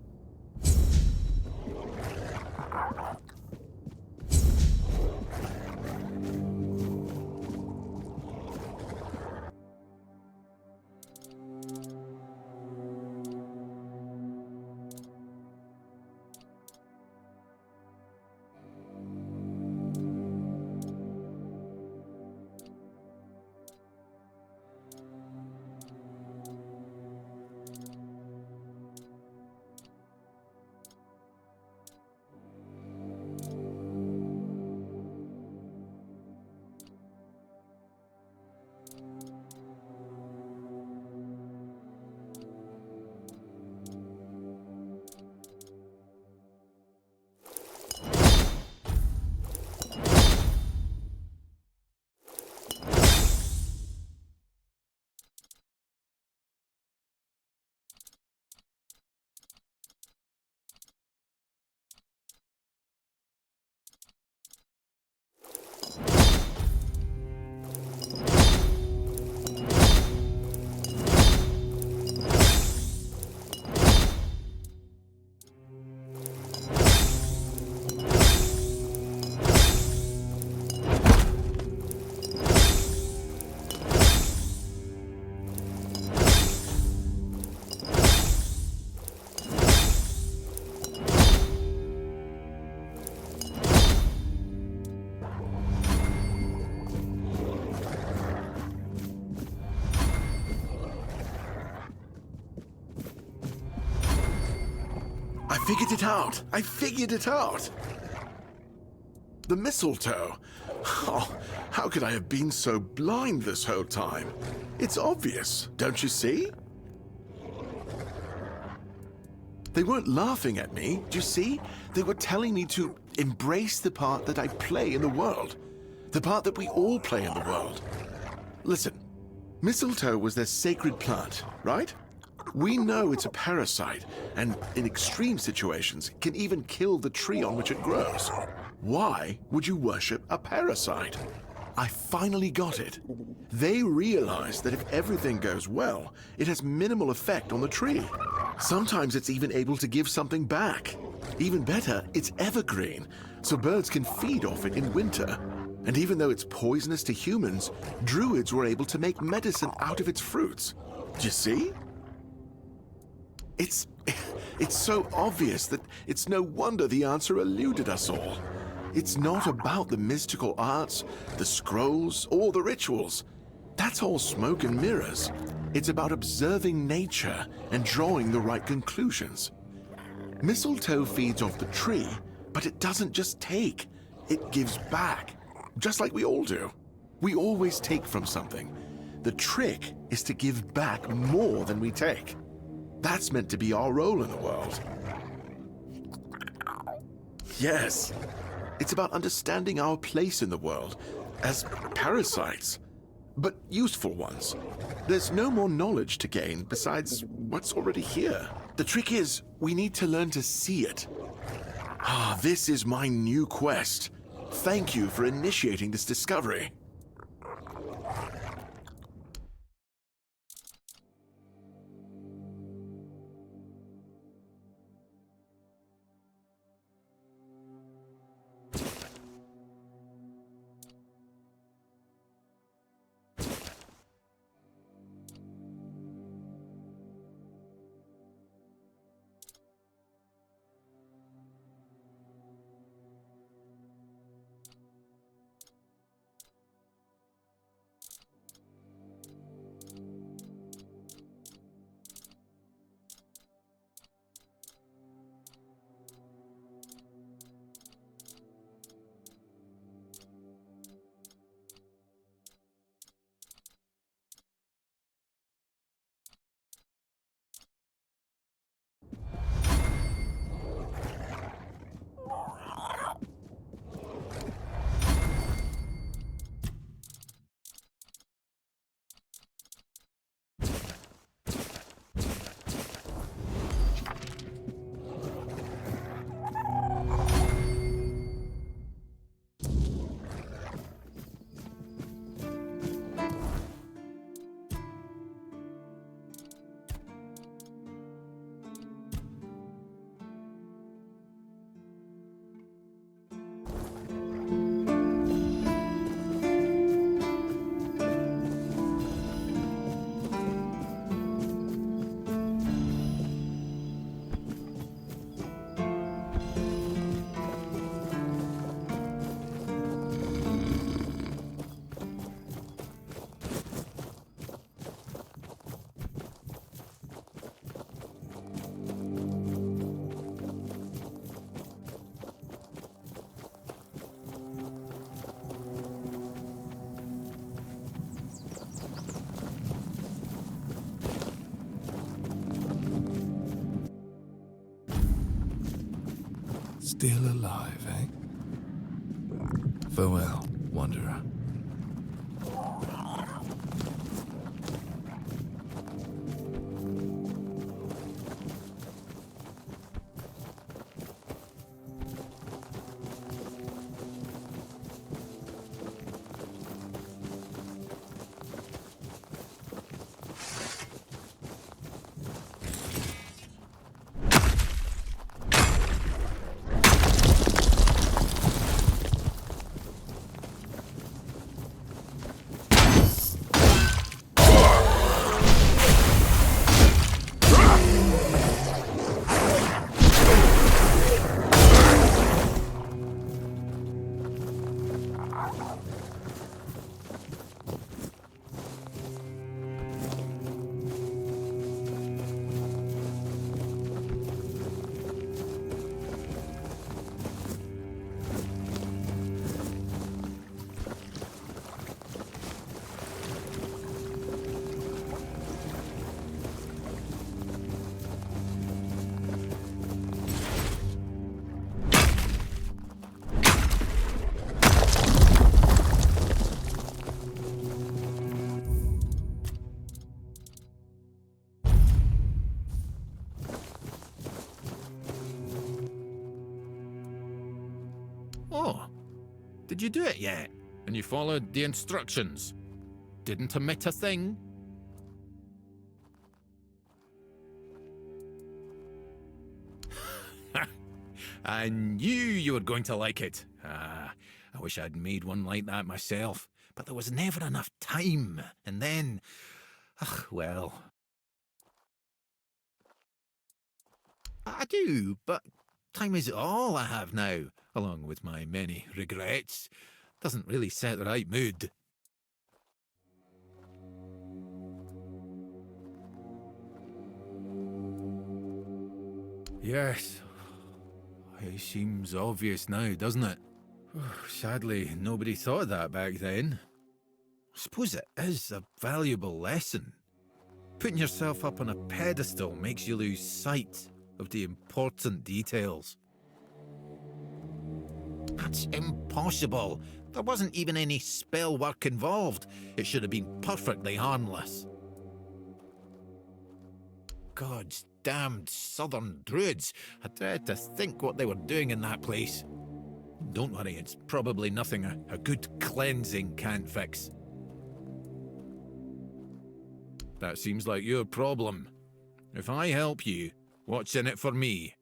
figured it out! I figured it out! The mistletoe! Oh, how could I have been so blind this whole time? It's obvious, don't you see? They weren't laughing at me, do you see? They were telling me to embrace the part that I play in the world. The part that we all play in the world. Listen, mistletoe was their sacred plant, right? We know it's a parasite, and in extreme situations, can even kill the tree on which it grows. Why would you worship a parasite? I finally got it. They realized that if everything goes well, it has minimal effect on the tree. Sometimes it's even able to give something back. Even better, it's evergreen, so birds can feed off it in winter. And even though it's poisonous to humans, druids were able to make medicine out of its fruits. Do you see? It's so obvious that it's no wonder the answer eluded us all. It's not about the mystical arts, the scrolls, or the rituals. That's all smoke and mirrors. It's about observing nature and drawing the right conclusions. Mistletoe feeds off the tree, but it doesn't just take. It gives back, just like we all do. We always take from something. The trick is to give back more than we take. That's meant to be our role in the world. Yes. It's about understanding our place in the world as parasites, but useful ones. There's no more knowledge to gain besides what's already here. The trick is, we need to learn to see it. This is my new quest. Thank you for initiating this discovery. Still alive, eh? Farewell, wanderer. Oh, did you do it yet? And you followed the instructions? Didn't omit a thing? I knew you were going to like it. I wish I'd made one like that myself, but there was never enough time. And then, well. I do, but time is all I have now, along with my many regrets. Doesn't really set the right mood. Yes. It seems obvious now, doesn't it? Sadly, nobody thought of that back then. I suppose it is a valuable lesson. Putting yourself up on a pedestal makes you lose sight of the important details. That's impossible. There wasn't even any spell work involved. It should have been perfectly harmless. God's damned southern druids. I dread to think what they were doing in that place. Don't worry, it's probably nothing a good cleansing can't fix. That seems like your problem. If I help you, what's in it for me?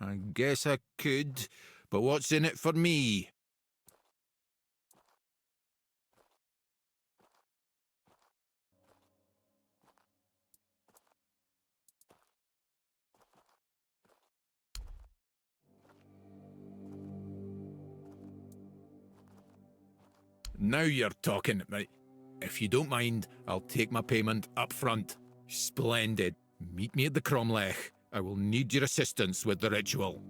I guess I could, but what's in it for me? Now you're talking. If you don't mind, I'll take my payment up front. Splendid. Meet me at the Cromlech. I will need your assistance with the ritual.